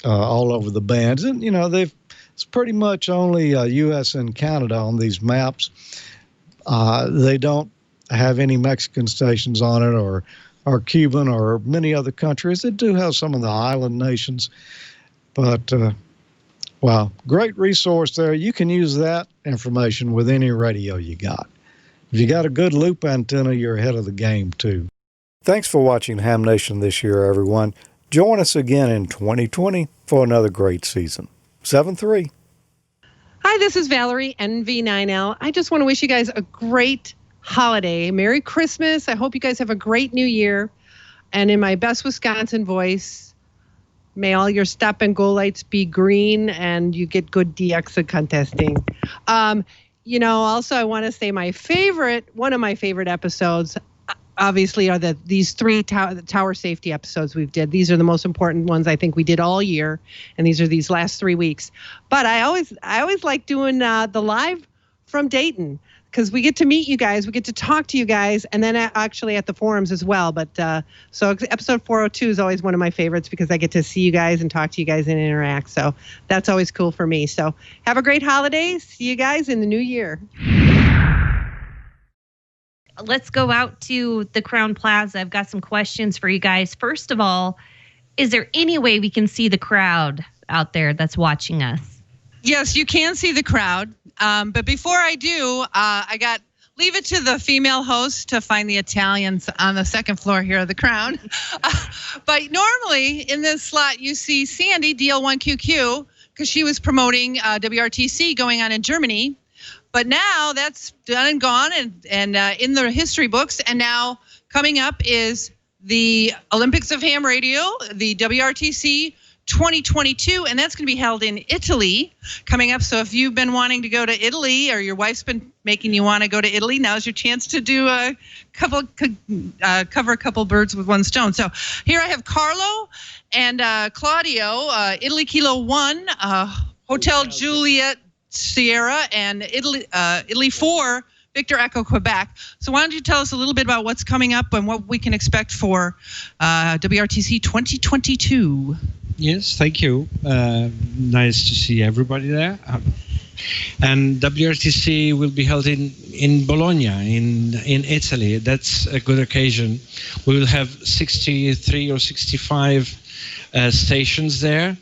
all over the bands. And, it's pretty much only U.S. and Canada on these maps. They don't have any Mexican stations on it or Cuban or many other countries. They do have some of the island nations. But, wow, great resource there. You can use that information with any radio you got. If you got a good loop antenna, you're ahead of the game, too. Thanks for watching Ham Nation this year, everyone. Join us again in 2020 for another great season. 7-3. Hi, this is Valerie, NV9L. I just want to wish you guys a great holiday. Merry Christmas. I hope you guys have a great new year. And in my best Wisconsin voice, may all your stop and go lights be green and you get good DX contesting. Also, I want to say one of my favorite episodes, obviously, are these three tower safety episodes we've did. These are the most important ones I think we did all year, and these are these last 3 weeks. But I always like doing the live from Dayton, because we get to meet you guys, we get to talk to you guys, and then actually at the forums as well. But so episode 402 is always one of my favorites because I get to see you guys and talk to you guys and interact. So that's always cool for me. So have a great holiday. See you guys in the new year. Let's go out to the Crown Plaza. I've got some questions for you guys. First of all, is there any way we can see the crowd out there that's watching us? Yes, you can see the crowd. But before I do, leave it to the female host to find the Italians on the second floor here of the Crown. But normally in this slot, you see Sandy, DL1QQ, because she was promoting WRTC going on in Germany. But now that's done and gone and in the history books. And now coming up is the Olympics of Ham Radio, the WRTC 2022, and that's going to be held in Italy coming up. So if you've been wanting to go to Italy, or your wife's been making you want to go to Italy, now's your chance to do cover a couple birds with one stone. So here I have Carlo and Claudio, Italy Kilo 1, Hotel Juliet Sierra, and Italy 4, Victor Echo Quebec. So why don't you tell us a little bit about what's coming up and what we can expect for WRTC 2022? Yes, thank you. Nice to see everybody there. And WRTC will be held in Bologna, in Italy. That's a good occasion. We will have 63 or 65 stations there.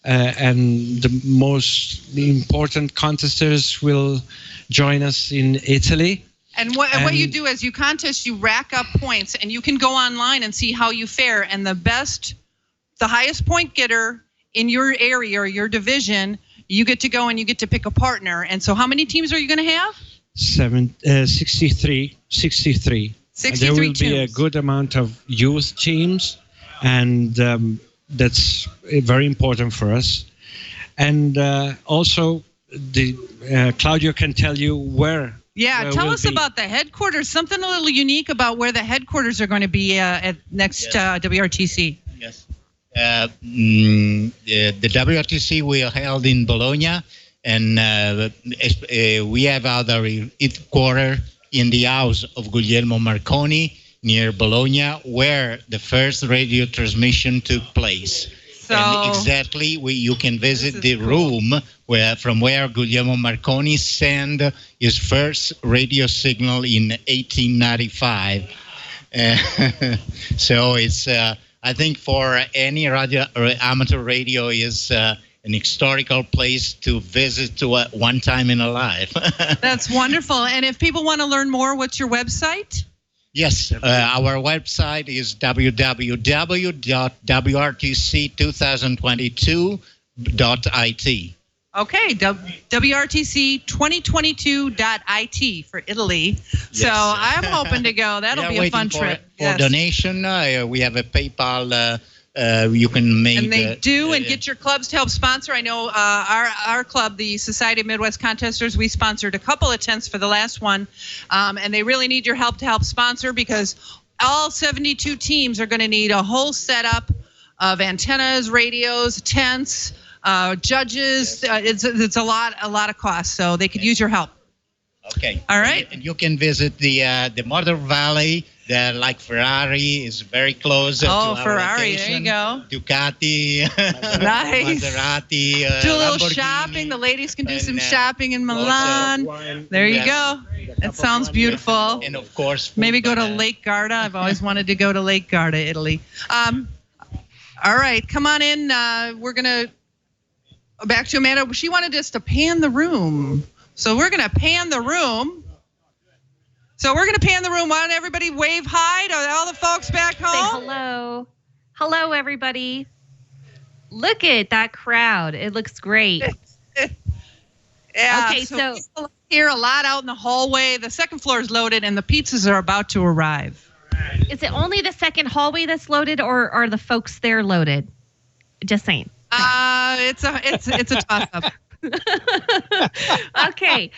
And the most important contesters will join us in Italy. And what you do is you contest, you rack up points, and you can go online and see how you fare. And the highest point getter in your area or your division, you get to go and you get to pick a partner. And so how many teams are you going to have? 63. 63 and there will be a good amount of youth teams, and that's very important for us. And also, Claudio can tell you where. Yeah, tell us about the headquarters. Something a little unique about where the headquarters are going to be at next WRTC. Yes. The WRTC will be held in Bologna, and we have our headquarters in the house of Guglielmo Marconi near Bologna, where the first radio transmission took place. So and exactly, you can visit the room from where Guglielmo Marconi sent his first radio signal in 1895. So it's, I think, for any radio or amateur radio is an historical place to visit one time in a life. That's wonderful. And if people want to learn more, what's your website? Yes, our website is www.wrtc2022.it. Okay, WRTC2022.it for Italy. Yes. So I'm hoping to go. That'll be a fun trip. For donation, we have a PayPal. You can make. And they do, and get your clubs to help sponsor. I know our club, the Society of Midwest Contesters, we sponsored a couple of tents for the last one, and they really need your help to help sponsor, because all 72 teams are going to need a whole setup of antennas, radios, tents, judges. It's a lot of cost, so they could use your help. Okay. All right. And you can visit the Motor Valley. Like Ferrari is very close to our Ferrari, location. There you go. Ducati, nice. Maserati, do a little Lamborghini. Shopping. The ladies can do some shopping in Milan. There you go. It sounds beautiful. And of course, maybe go to Lake Garda. I've always wanted to go to Lake Garda, Italy. All right, come on in. We're gonna back to Amanda. She wanted us to pan the room, so we're gonna pan the room. So we're going to pan the room. Why don't everybody wave hi to all the folks back home? Say hello. Hello, everybody. Look at that crowd. It looks great. Yeah. Okay, so people here a lot out in the hallway. The second floor is loaded, and the pizzas are about to arrive. is it only the second hallway that's loaded, or are the folks there loaded? Just saying. It's a toss-up. Okay.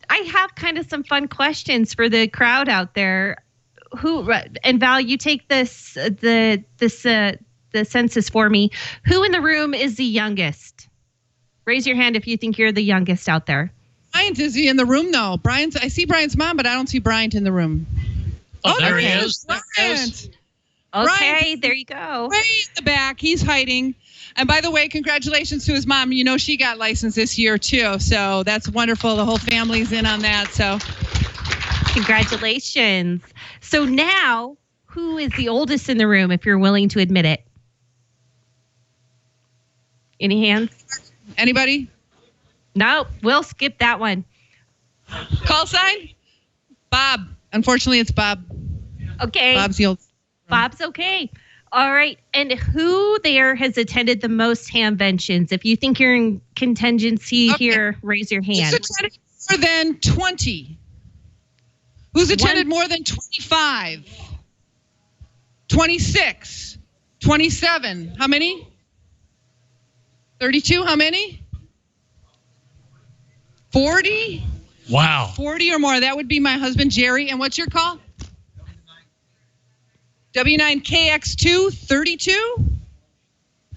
I have kind of some fun questions for the crowd out there. Who and Val, you take the census for me. Who in the room is the youngest? Raise your hand if you think you're the youngest out there. Bryant, is he in the room though? I see Bryant's mom, but I don't see Bryant in the room. Oh, there he is. Bryant. Okay, Bryant, there you go. Way in the back. He's hiding. And by the way, congratulations to his mom. You know, she got licensed this year too. So that's wonderful. The whole family's in on that. So congratulations. So now, who is the oldest in the room, if you're willing to admit it? Any hands? Anybody? No, we'll skip that one. Call sign? Bob. Unfortunately, it's Bob. Okay. Bob's the oldest. Bob's okay. All right. And who there has attended the most hamventions? If you think you're in contingency here, raise your hand. Who's attended more than 20? Who's attended more than 25? 26? 27? How many? 32? How many? 40? Wow. 40 or more. That would be my husband, Jerry. And what's your call? W9KX2 32.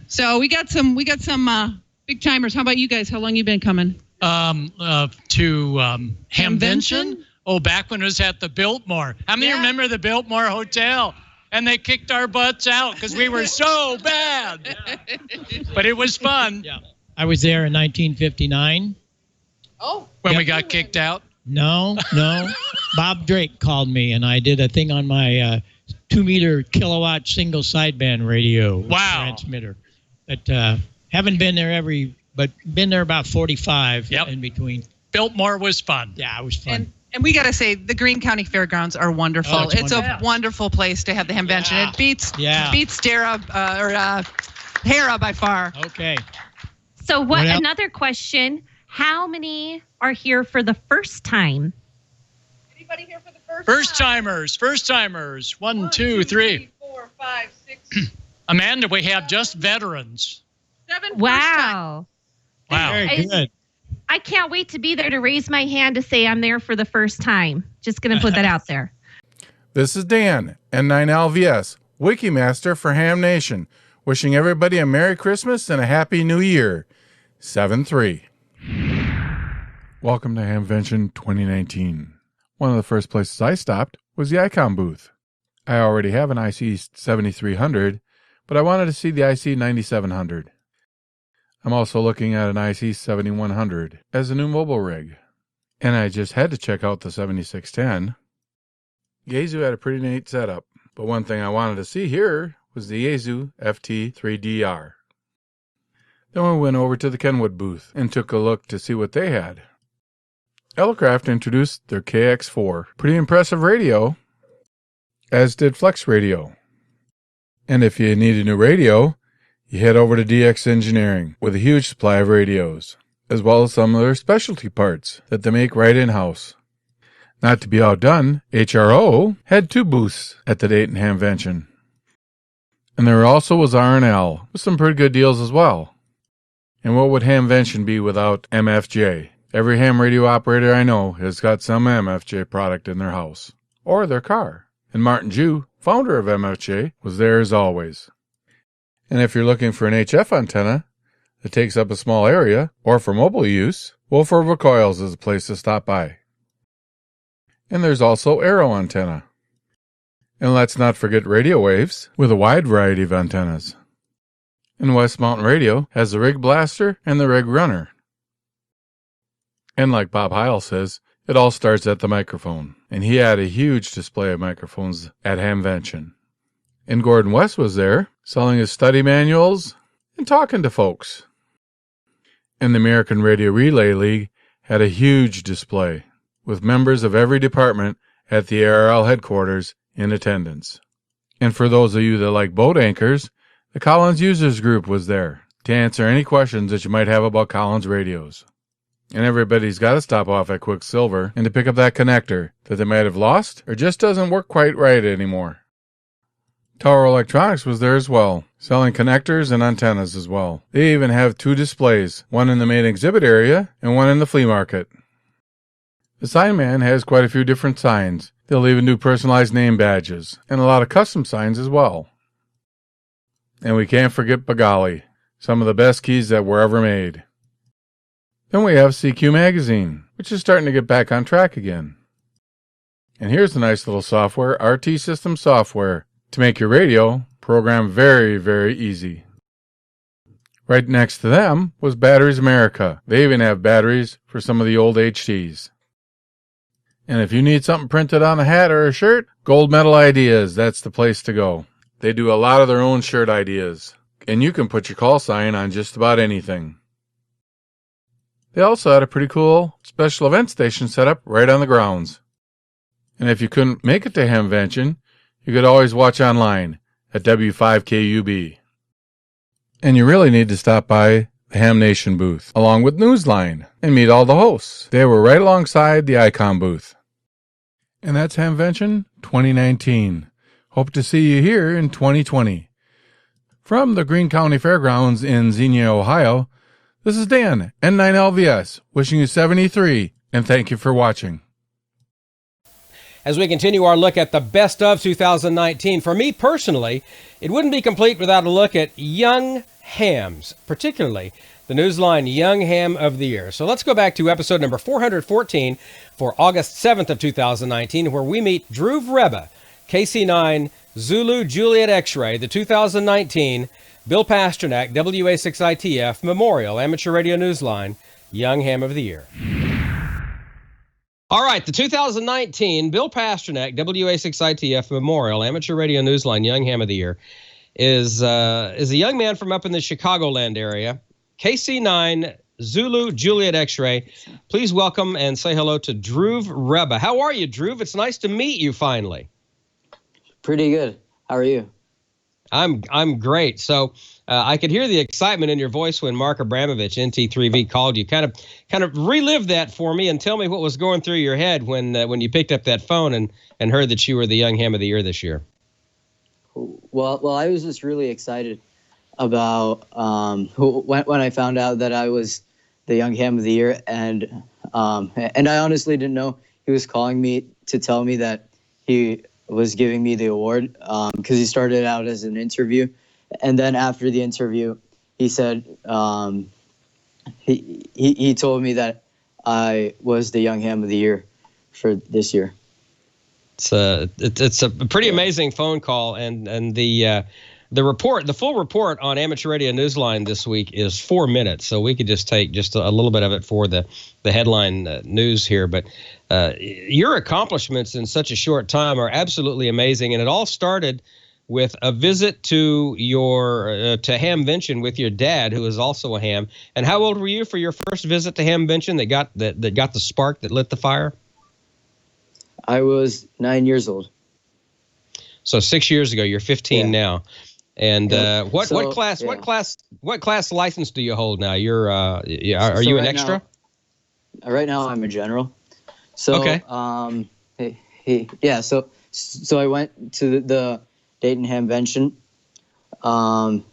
So we got some big timers. How about you guys? How long you been coming? To Hamvention? Oh, back when it was at the Biltmore. How many remember the Biltmore Hotel? And they kicked our butts out because we were so bad. But it was fun. Yeah. I was there in 1959. Oh. When we got kicked out? No. Bob Drake called me, and I did a thing on my 2-meter kilowatt single sideband radio transmitter. But haven't been there but been there about 45 in between. Biltmore was fun. Yeah, it was fun. And we got to say, the Greene County Fairgrounds are wonderful. Oh, it's a wonderful place to have the Hamvention. Yeah. It beats Hera by far. Okay. So another question. How many are here for the first time? Anybody here for the First timers. 1, 2, 3. 4, 5, 6. Amanda, we have just veterans. 7. Wow. Very good. I can't wait to be there to raise my hand to say I'm there for the first time. Just going to put that out there. This is Dan, N9LVS, Wikimaster for Ham Nation, wishing everybody a Merry Christmas and a Happy New Year. 7-3. Welcome to Hamvention 2019. One of the first places I stopped was the ICOM booth. I already have an IC 7300, but I wanted to see the IC 9700. I'm also looking at an IC 7100 as a new mobile rig. And I just had to check out the 7610. Yaesu had a pretty neat setup, but one thing I wanted to see here was the Yaesu FT3DR. Then we went over to the Kenwood booth and took a look to see what they had. Elecraft introduced their KX4. Pretty impressive radio, as did Flex Radio. And if you need a new radio, you head over to DX Engineering with a huge supply of radios, as well as some of their specialty parts that they make right in-house. Not to be outdone, HRO had 2 booths at the Dayton Hamvention. And there also was R&L, with some pretty good deals as well. And what would Hamvention be without MFJ? Every ham radio operator I know has got some MFJ product in their house, or their car. And Martin Jew, founder of MFJ, was there as always. And if you're looking for an HF antenna that takes up a small area, or for mobile use, Wolford Coils is a place to stop by. And there's also Aero antenna. And let's not forget radio waves, with a wide variety of antennas. And West Mountain Radio has the Rig Blaster and the Rig Runner. And like Bob Heil says, it all starts at the microphone. And he had a huge display of microphones at Hamvention. And Gordon West was there, selling his study manuals and talking to folks. And the American Radio Relay League had a huge display, with members of every department at the ARL headquarters in attendance. And for those of you that like boat anchors, the Collins Users Group was there to answer any questions that you might have about Collins radios. And everybody's got to stop off at Quicksilver and to pick up that connector that they might have lost or just doesn't work quite right anymore. Tower Electronics was there as well, selling connectors and antennas as well. They even have 2 displays, one in the main exhibit area and one in the flea market. The sign man has quite a few different signs. They'll even do personalized name badges and a lot of custom signs as well. And we can't forget Bagali, some of the best keys that were ever made. Then we have CQ Magazine, which is starting to get back on track again. And here's the nice little software, RT System software, to make your radio program very, very easy. Right next to them was Batteries America. They even have batteries for some of the old HTs. And if you need something printed on a hat or a shirt, Gold Medal Ideas, that's the place to go. They do a lot of their own shirt ideas, and you can put your call sign on just about anything. They also had a pretty cool special event station set up right on the grounds. And if you couldn't make it to Hamvention, you could always watch online at W5KUB. And you really need to stop by the Ham Nation booth, along with Newsline, and meet all the hosts. They were right alongside the Icon booth. And that's Hamvention 2019. Hope to see you here in 2020. From the Greene County Fairgrounds in Xenia, Ohio, this is Dan, N9LVS, wishing you 73, and thank you for watching. As we continue our look at the best of 2019, for me personally, it wouldn't be complete without a look at young hams, particularly the Newsline Young Ham of the Year. So let's go back to episode number 414 for August 7th of 2019, where we meet Dhruv Reba, KC9 Zulu Juliet X-Ray, the 2019 Bill Pasternak WA6ITF Memorial Amateur Radio Newsline Young Ham of the Year. All right, the 2019 Bill Pasternak WA6ITF Memorial Amateur Radio Newsline Young Ham of the Year is a young man from up in the Chicagoland area, KC9 Zulu Juliet X-Ray. Please welcome and say hello to Dhruv Reba. How are you, Dhruv? It's nice to meet you finally. Pretty good. How are you? I'm great. So I could hear the excitement in your voice when Mark Abramovich, NT3V, called you. Kind of relive that for me and tell me what was going through your head when you picked up that phone and heard that you were the Young Ham of the Year this year. Well, I was just really excited about when I found out that I was the Young Ham of the Year, and I honestly didn't know he was calling me to tell me that he was giving me the award, because he started out as an interview, and then after the interview, he said he told me that I was the Young Ham of the Year for this year. It's a pretty amazing phone call, and the report, the full report on Amateur Radio Newsline this week is 4 minutes, so we could just take just a little bit of it for the headline news here. But your accomplishments in such a short time are absolutely amazing, and it all started with a visit to to Hamvention with your dad, who is also a ham. And how old were you for your first visit to Hamvention that got the spark that lit the fire? I was 9 years old. So 6 years ago. You're 15 now. And what class license do you hold now? You're are you an extra? Right now I'm a general. So okay. So I went to the Dayton Hamvention, and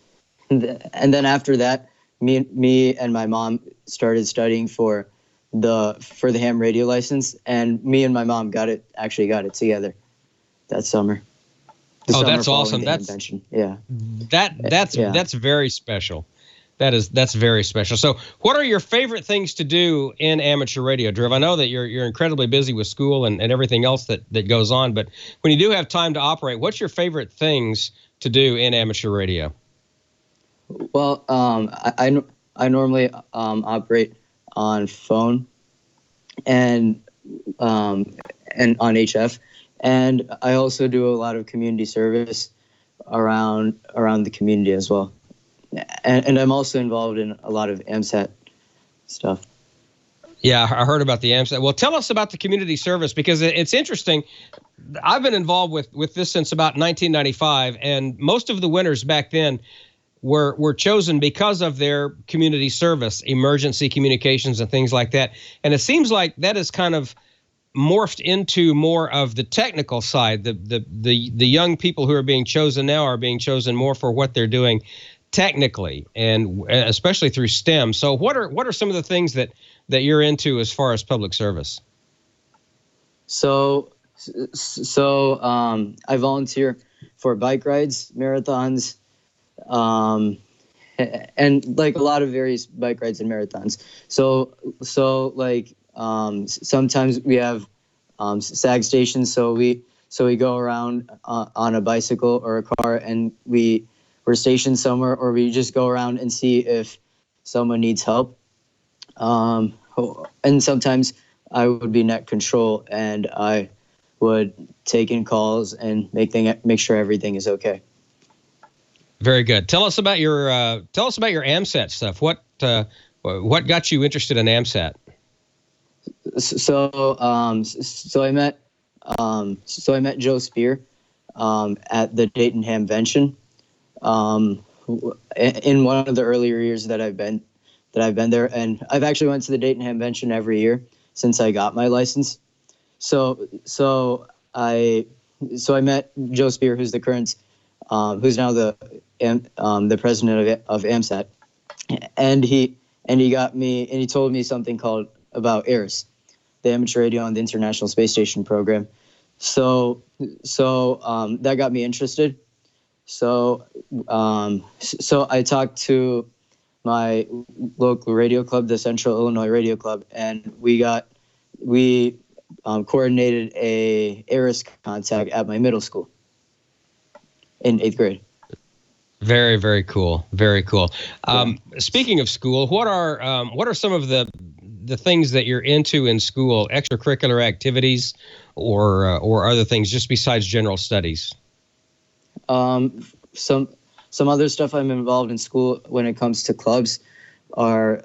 then after that, me and my mom started studying for the ham radio license, and me and my mom got it together that summer. That's awesome. That's very special. That's very special. So what are your favorite things to do in amateur radio, Dhruv? I know that you're incredibly busy with school and everything else that goes on, but when you do have time to operate, what's your favorite things to do in amateur radio? Well, I normally operate on phone and on HF. And I also do a lot of community service around the community as well. And I'm also involved in a lot of AMSAT stuff. Yeah, I heard about the AMSAT. Well, tell us about the community service, because it's interesting. I've been involved with this since about 1995, and most of the winners back then were chosen because of their community service, emergency communications and things like that. And it seems like that has kind of morphed into more of the technical side. The young people who are being chosen now are being chosen more for what they're doing technically, and especially through STEM. So what are some of the things that you're into as far as public service? So I volunteer for bike rides, marathons, and like a lot of various bike rides and marathons. So like sometimes we have SAG stations. So we go around on a bicycle or a car, and we're stationed somewhere, or we just go around and see if someone needs help. And sometimes I would be net control, and I would take in calls and make sure everything is okay. Very good. Tell us about your AMSAT stuff. What got you interested in AMSAT? So I met Joe Spear at the Dayton Hamvention in one of the earlier years that I've been there, and I've actually went to the Dayton Hamvention every year since I got my license. So I met Joe Spear, who's the current, who's now the president of AMSAT, and he got me, and he told me something about AIRS, the Amateur Radio on the International Space Station program. So that got me interested. So I talked to my local radio club, the Central Illinois Radio Club, and we coordinated a AIRS contact at my middle school in 8th grade. Very, very cool. Very cool. Speaking of school, what are some of the things that you're into in school, extracurricular activities or other things just besides general studies? Some other stuff I'm involved in school when it comes to clubs are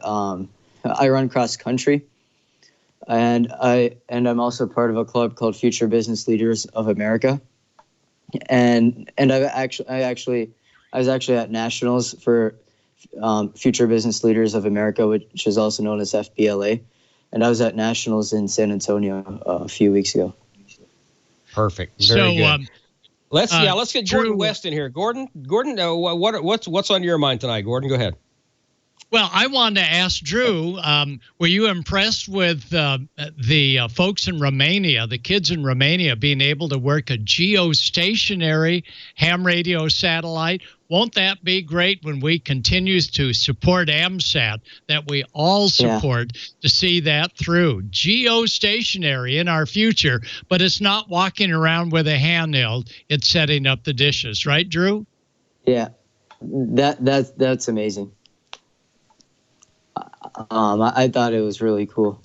I run cross country, and I'm also part of a club called Future Business Leaders of America, and I was actually at nationals for Future Business Leaders of America, which is also known as FBLA, and I was at nationals in San Antonio a few weeks ago. Perfect. Very good. Let's get Gordon West in here. Gordon, what's on your mind tonight? Gordon, go ahead. Well, I wanted to ask Drew, were you impressed with the folks in Romania, the kids in Romania, being able to work a geostationary ham radio satellite? Won't that be great when we continue to support AMSAT, that we all support, to see that through? Geostationary in our future, but it's not walking around with a handheld, it's setting up the dishes. Right, Drew? Yeah, that's amazing. I thought it was really cool.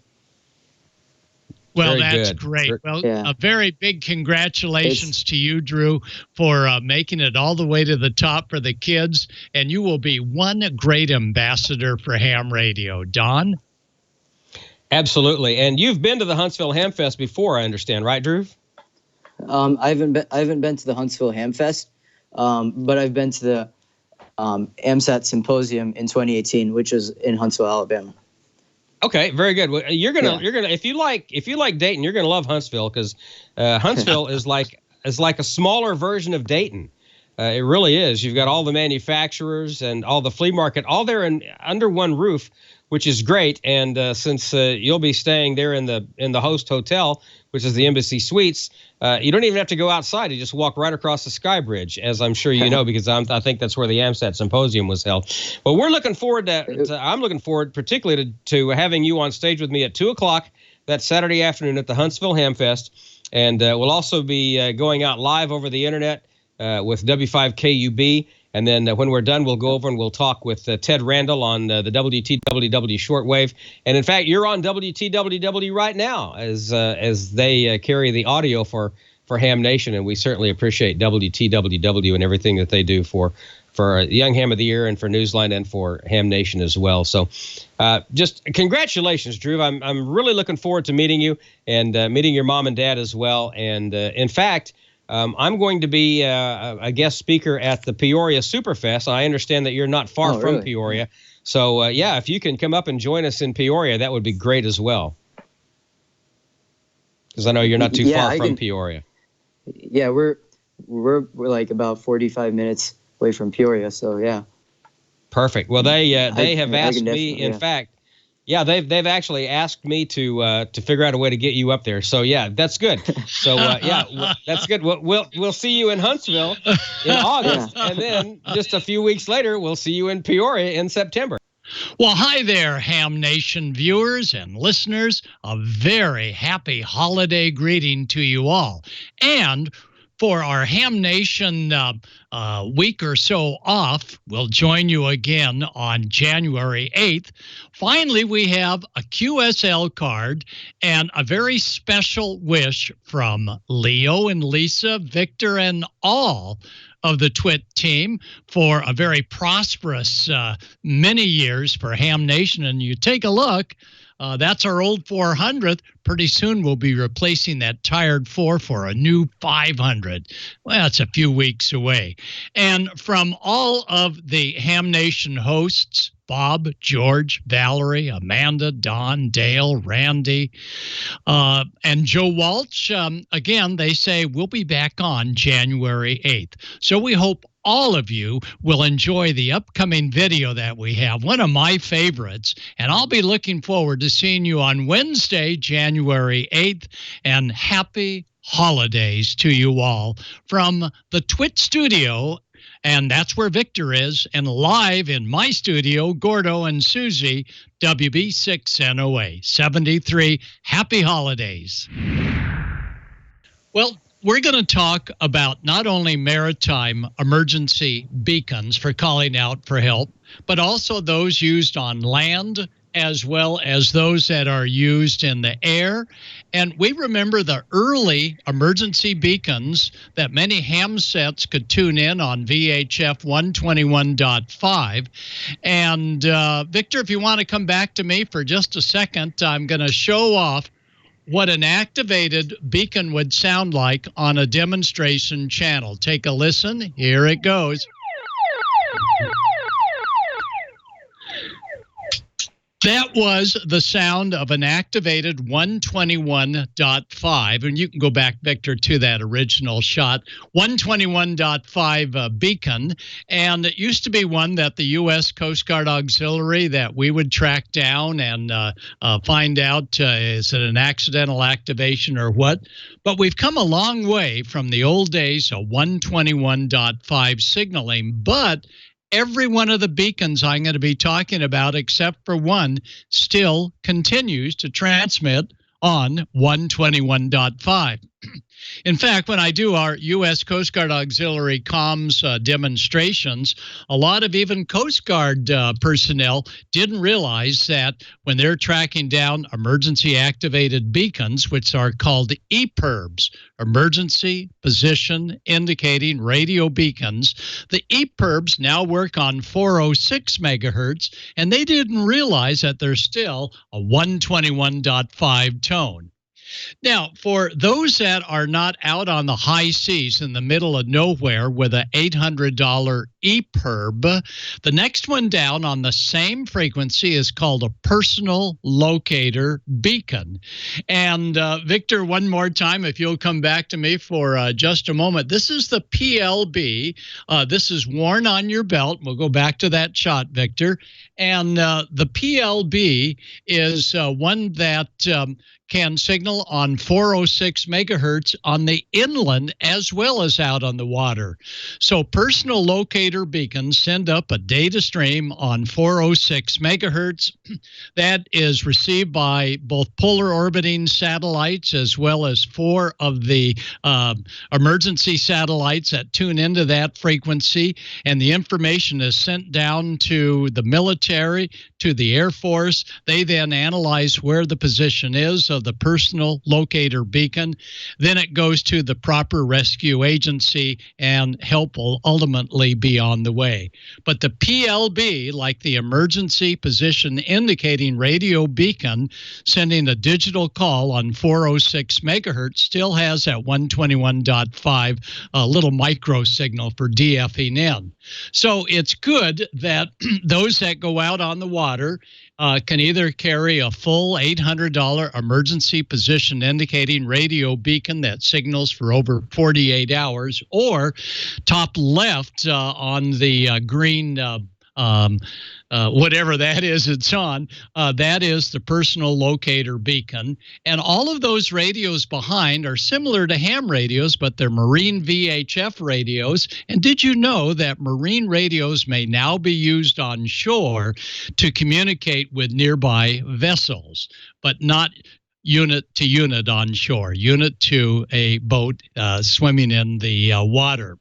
Well, that's great. Well, a very big congratulations to you, Drew, for making it all the way to the top for the kids. And you will be one great ambassador for ham radio. Don? Absolutely. And you've been to the Huntsville Ham Fest before, I understand, right, Drew? I haven't been to the Huntsville Ham Fest, but I've been to the AMSAT Symposium in 2018, which is in Huntsville, Alabama. Okay, very good. Well, you're gonna if you like Dayton, you're gonna love Huntsville, because Huntsville is like a smaller version of Dayton. It really is. You've got all the manufacturers and all the flea market all there under one roof, which is great. And since you'll be staying there in the host hotel, which is the Embassy Suites, you don't even have to go outside. You just walk right across the Sky Bridge, as I'm sure you know, because I think that's where the AMSAT Symposium was held. Well, we're looking forward I'm looking forward particularly to having you on stage with me at 2:00 that Saturday afternoon at the Huntsville Ham Fest. And we'll also be going out live over the internet with W5KUB. And then when we're done, we'll go over and we'll talk with Ted Randall on the WTWW shortwave. And in fact, you're on WTWW right now as they carry the audio for Ham Nation, and we certainly appreciate WTWW and everything that they do for Young Ham of the Year and for Newsline and for Ham Nation as well. So just congratulations, Drew. I'm really looking forward to meeting you and meeting your mom and dad as well. And in fact, I'm going to be a guest speaker at the Peoria Superfest. I understand that you're not far from really? Peoria. So, if you can come up and join us in Peoria, that would be great as well. Because I know you're not too far from Peoria. Yeah, we're like about 45 minutes away from Peoria, so yeah. Perfect. Well, they have asked me. In fact, they've actually asked me to figure out a way to get you up there. So yeah, that's good. So that's good. We'll see you in Huntsville in August, and then just a few weeks later, we'll see you in Peoria in September. Well, hi there, Ham Nation viewers and listeners. A very happy holiday greeting to you all. And for our Ham Nation week or so off, we'll join you again on January 8th. Finally, we have a QSL card and a very special wish from Leo and Lisa, Victor, and all of the TWIT team for a very prosperous many years for Ham Nation. And you take a look, that's our old 400th. Pretty soon we'll be replacing that tired 4 for a new 500. Well, it's a few weeks away. And from all of the Ham Nation hosts, Bob, George, Valerie, Amanda, Don, Dale, Randy, and Joe Walsh, again, they say we'll be back on January 8th. So we hope all of you will enjoy the upcoming video that we have, one of my favorites, and I'll be looking forward to seeing you on Wednesday, January 8th, and happy holidays to you all from the TWIT studio. And that's where Victor is, and live in my studio, Gordo and Susie, WB6NOA 73. Happy holidays. Well, we're going to talk about not only maritime emergency beacons for calling out for help, but also those used on land, as well as those that are used in the air. And we remember the early emergency beacons that many ham sets could tune in on VHF 121.5. And Victor, if you want to come back to me for just a second, I'm going to show off what an activated beacon would sound like on a demonstration channel. Take a listen. Here it goes. That was the sound of an activated 121.5, and you can go back, Victor, to that original shot, 121.5 beacon, and it used to be one that the U.S. Coast Guard Auxiliary that we would track down and find out is it an accidental activation or what, but we've come a long way from the old days of 121.5 signaling, but every one of the beacons I'm going to be talking about, except for one, still continues to transmit on 121.5. In fact, when I do our U.S. Coast Guard Auxiliary comms demonstrations, a lot of even Coast Guard personnel didn't realize that when they're tracking down emergency activated beacons, which are called EPIRBs, Emergency Position Indicating Radio Beacons, the EPIRBs now work on 406 megahertz, and they didn't realize that they're still a 121.5 tone. Now, for those that are not out on the high seas in the middle of nowhere with an $800 EPIRB, the next one down on the same frequency is called a personal locator beacon. And Victor, one more time, if you'll come back to me for just a moment. This is the PLB. This is worn on your belt. We'll go back to that shot, Victor. And the PLB is one that can signal on 406 megahertz on the inland as well as out on the water. So personal locator beacons send up a data stream on 406 megahertz that is received by both polar orbiting satellites as well as 4 of the emergency satellites that tune into that frequency, and the information is sent down to the military, to the Air Force. They then analyze where the position is of the personal personal locator beacon. Then it goes to the proper rescue agency, and help will ultimately be on the way. But the PLB, like the emergency position indicating radio beacon, sending a digital call on 406 megahertz, still has that 121.5 little micro signal for DFing in. So it's good that those that go out on the water can either carry a full $800 emergency position indicating radio beacon that signals for over 48 hours, or top left on the green whatever that is it's on, that is the personal locator beacon. And all of those radios behind are similar to ham radios, but they're marine VHF radios. And did you know that marine radios may now be used on shore to communicate with nearby vessels, but not unit to unit on shore, unit to a boat swimming in the water.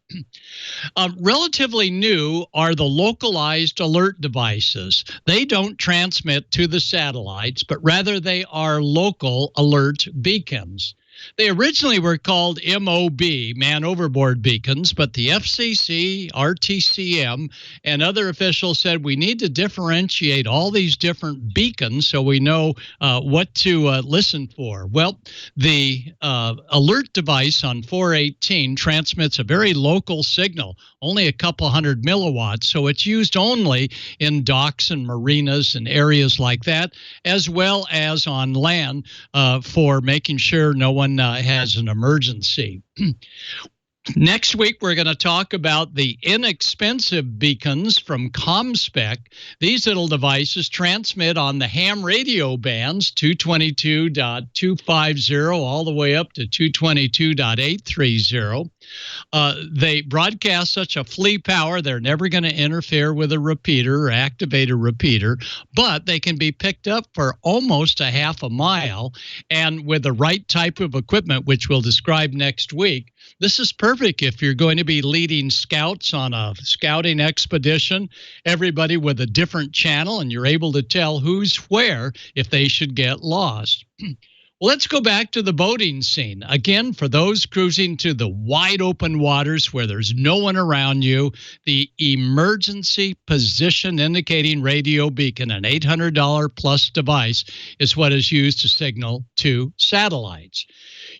Relatively new are the localized alert devices. They don't transmit to the satellites, but rather they are local alert beacons. They originally were called MOB, man overboard beacons, but the FCC, RTCM, and other officials said we need to differentiate all these different beacons so we know what to listen for. Well, the alert device on 418 transmits a very local signal, only a couple hundred milliwatts, so it's used only in docks and marinas and areas like that, as well as on land for making sure no one has an emergency. Next week, we're going to talk about the inexpensive beacons from ComSpec. These little devices transmit on the ham radio bands, 222.250 all the way up to 222.830. They broadcast such a flea power, they're never going to interfere with a repeater or activate a repeater, but they can be picked up for almost a half a mile. And with the right type of equipment, which we'll describe next week, this is perfect if you're going to be leading scouts on a scouting expedition, everybody with a different channel, and you're able to tell who's where if they should get lost. Well, let's go back to the boating scene. Again, for those cruising to the wide open waters where there's no one around you, the emergency position indicating radio beacon, an $800 plus device, is what is used to signal to satellites.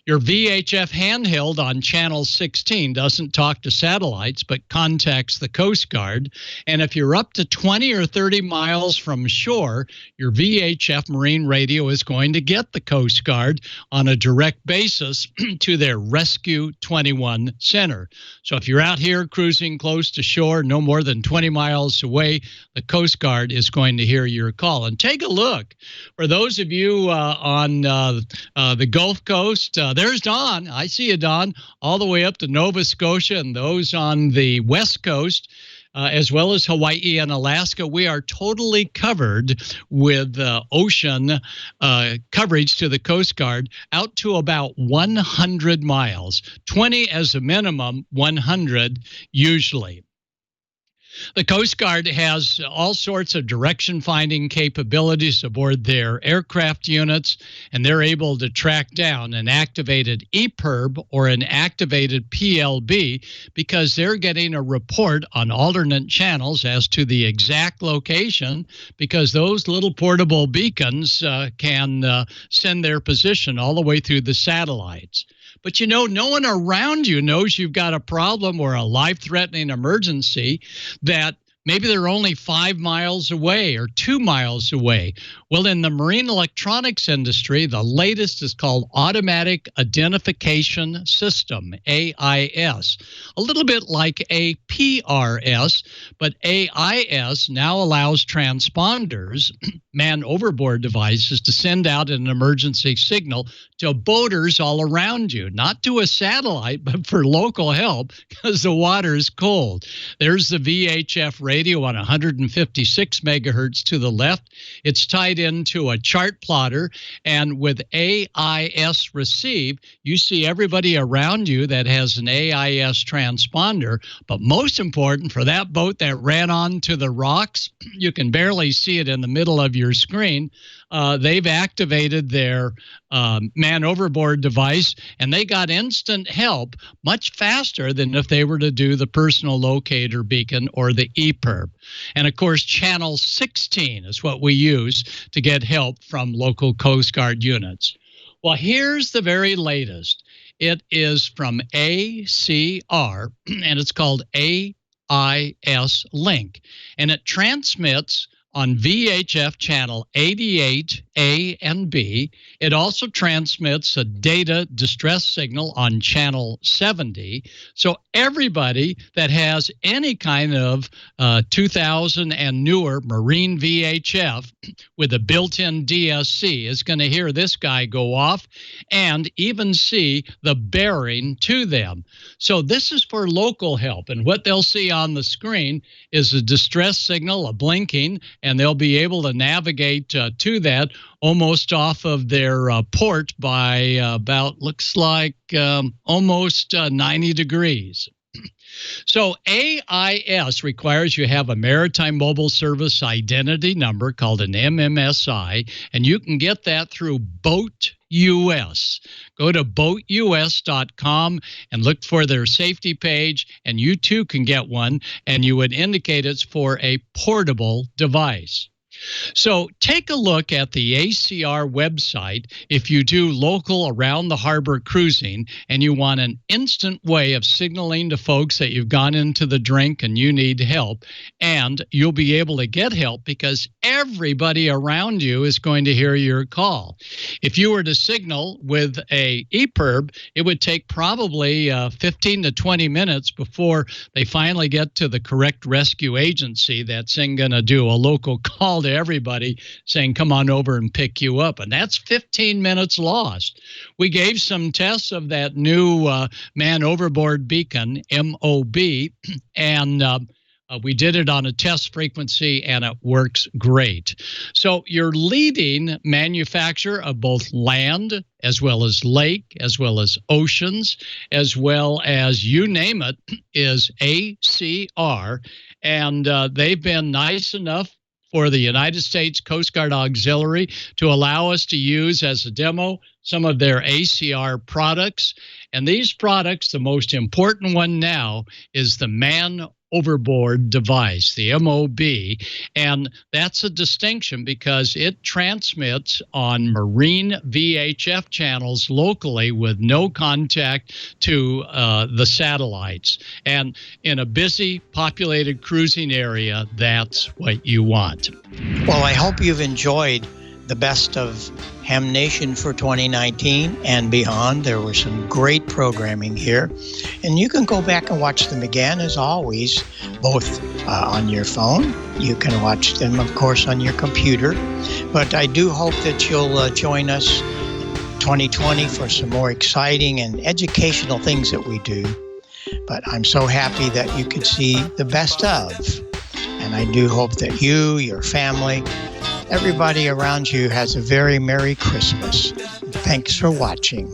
Your VHF handheld on channel 16 doesn't talk to satellites, but contacts the Coast Guard. And if you're up to 20 or 30 miles from shore, your VHF marine radio is going to get the Coast Guard on a direct basis to their Rescue 21 center. So if you're out here cruising close to shore, no more than 20 miles away, the Coast Guard is going to hear your call. And take a look. For those of you on the Gulf Coast, there's Don. I see you, Don, all the way up to Nova Scotia, and those on the West Coast, as well as Hawaii and Alaska. We are totally covered with ocean coverage to the Coast Guard out to about 100 miles, 20 as a minimum, 100 usually. The Coast Guard has all sorts of direction-finding capabilities aboard their aircraft units, and they're able to track down an activated EPIRB or an activated PLB because they're getting a report on alternate channels as to the exact location, because those little portable beacons can send their position all the way through the satellites. But you know, no one around you knows you've got a problem or a life-threatening emergency that maybe they're only 5 miles away or 2 miles away. Well, in the marine electronics industry, the latest is called Automatic Identification System, AIS. A little bit like a PRS, but AIS now allows transponders, man overboard devices, to send out an emergency signal to boaters all around you, not to a satellite, but for local help because the water is cold. There's the VHF radio on 156 megahertz to the left. It's tied into a chart plotter, and with AIS receive, you see everybody around you that has an AIS transponder. But most important, for that boat that ran onto the rocks, you can barely see it in the middle of your screen. They've activated their man overboard device, and they got instant help much faster than if they were to do the personal locator beacon or the EPIRB. And of course, channel 16 is what we use to get help from local Coast Guard units. Well, here's the very latest. It is from ACR, and it's called AIS Link, and it transmits on VHF channel 88A and B. It also transmits a data distress signal on channel 70. So everybody that has any kind of 2000 and newer Marine VHF with a built-in DSC is going to hear this guy go off and even see the bearing to them. So this is for local help. And what they'll see on the screen is a distress signal, a blinking, and they'll be able to navigate to that almost off of their port by about, looks like almost 90 degrees. So AIS requires you have a Maritime Mobile Service Identity Number called an MMSI, and you can get that through Boat US. Go to boatus.com and look for their safety page, and you too can get one, and you would indicate it's for a portable device. So take a look at the ACR website if you do local around the harbor cruising and you want an instant way of signaling to folks that you've gone into the drink and you need help, and you'll be able to get help because everybody around you is going to hear your call. If you were to signal with a EPIRB, it would take probably 15 to 20 minutes before they finally get to the correct rescue agency that's then going to do a local call to everybody saying, come on over and pick you up. And that's 15 minutes lost. We gave some tests of that new man overboard beacon, MOB, and we did it on a test frequency, and it works great. So your leading manufacturer of both land as well as lake, as well as oceans, as well as you name it, is ACR. And they've been nice enough for the United States Coast Guard Auxiliary to allow us to use as a demo some of their ACR products. And these products, the most important one now is the man overboard device, the MOB, and that's a distinction because it transmits on marine VHF channels locally with no contact to the satellites. And in a busy, populated cruising area, that's what you want. Well, I hope you've enjoyed the best of Ham Nation for 2019 and beyond. There was some great programming here. And you can go back and watch them again, as always, both on your phone. You can watch them, of course, on your computer. But I do hope that you'll join us 2020 for some more exciting and educational things that we do. But I'm so happy that you could see the best of. And I do hope that you, your family, everybody around you has a very Merry Christmas. Thanks for watching.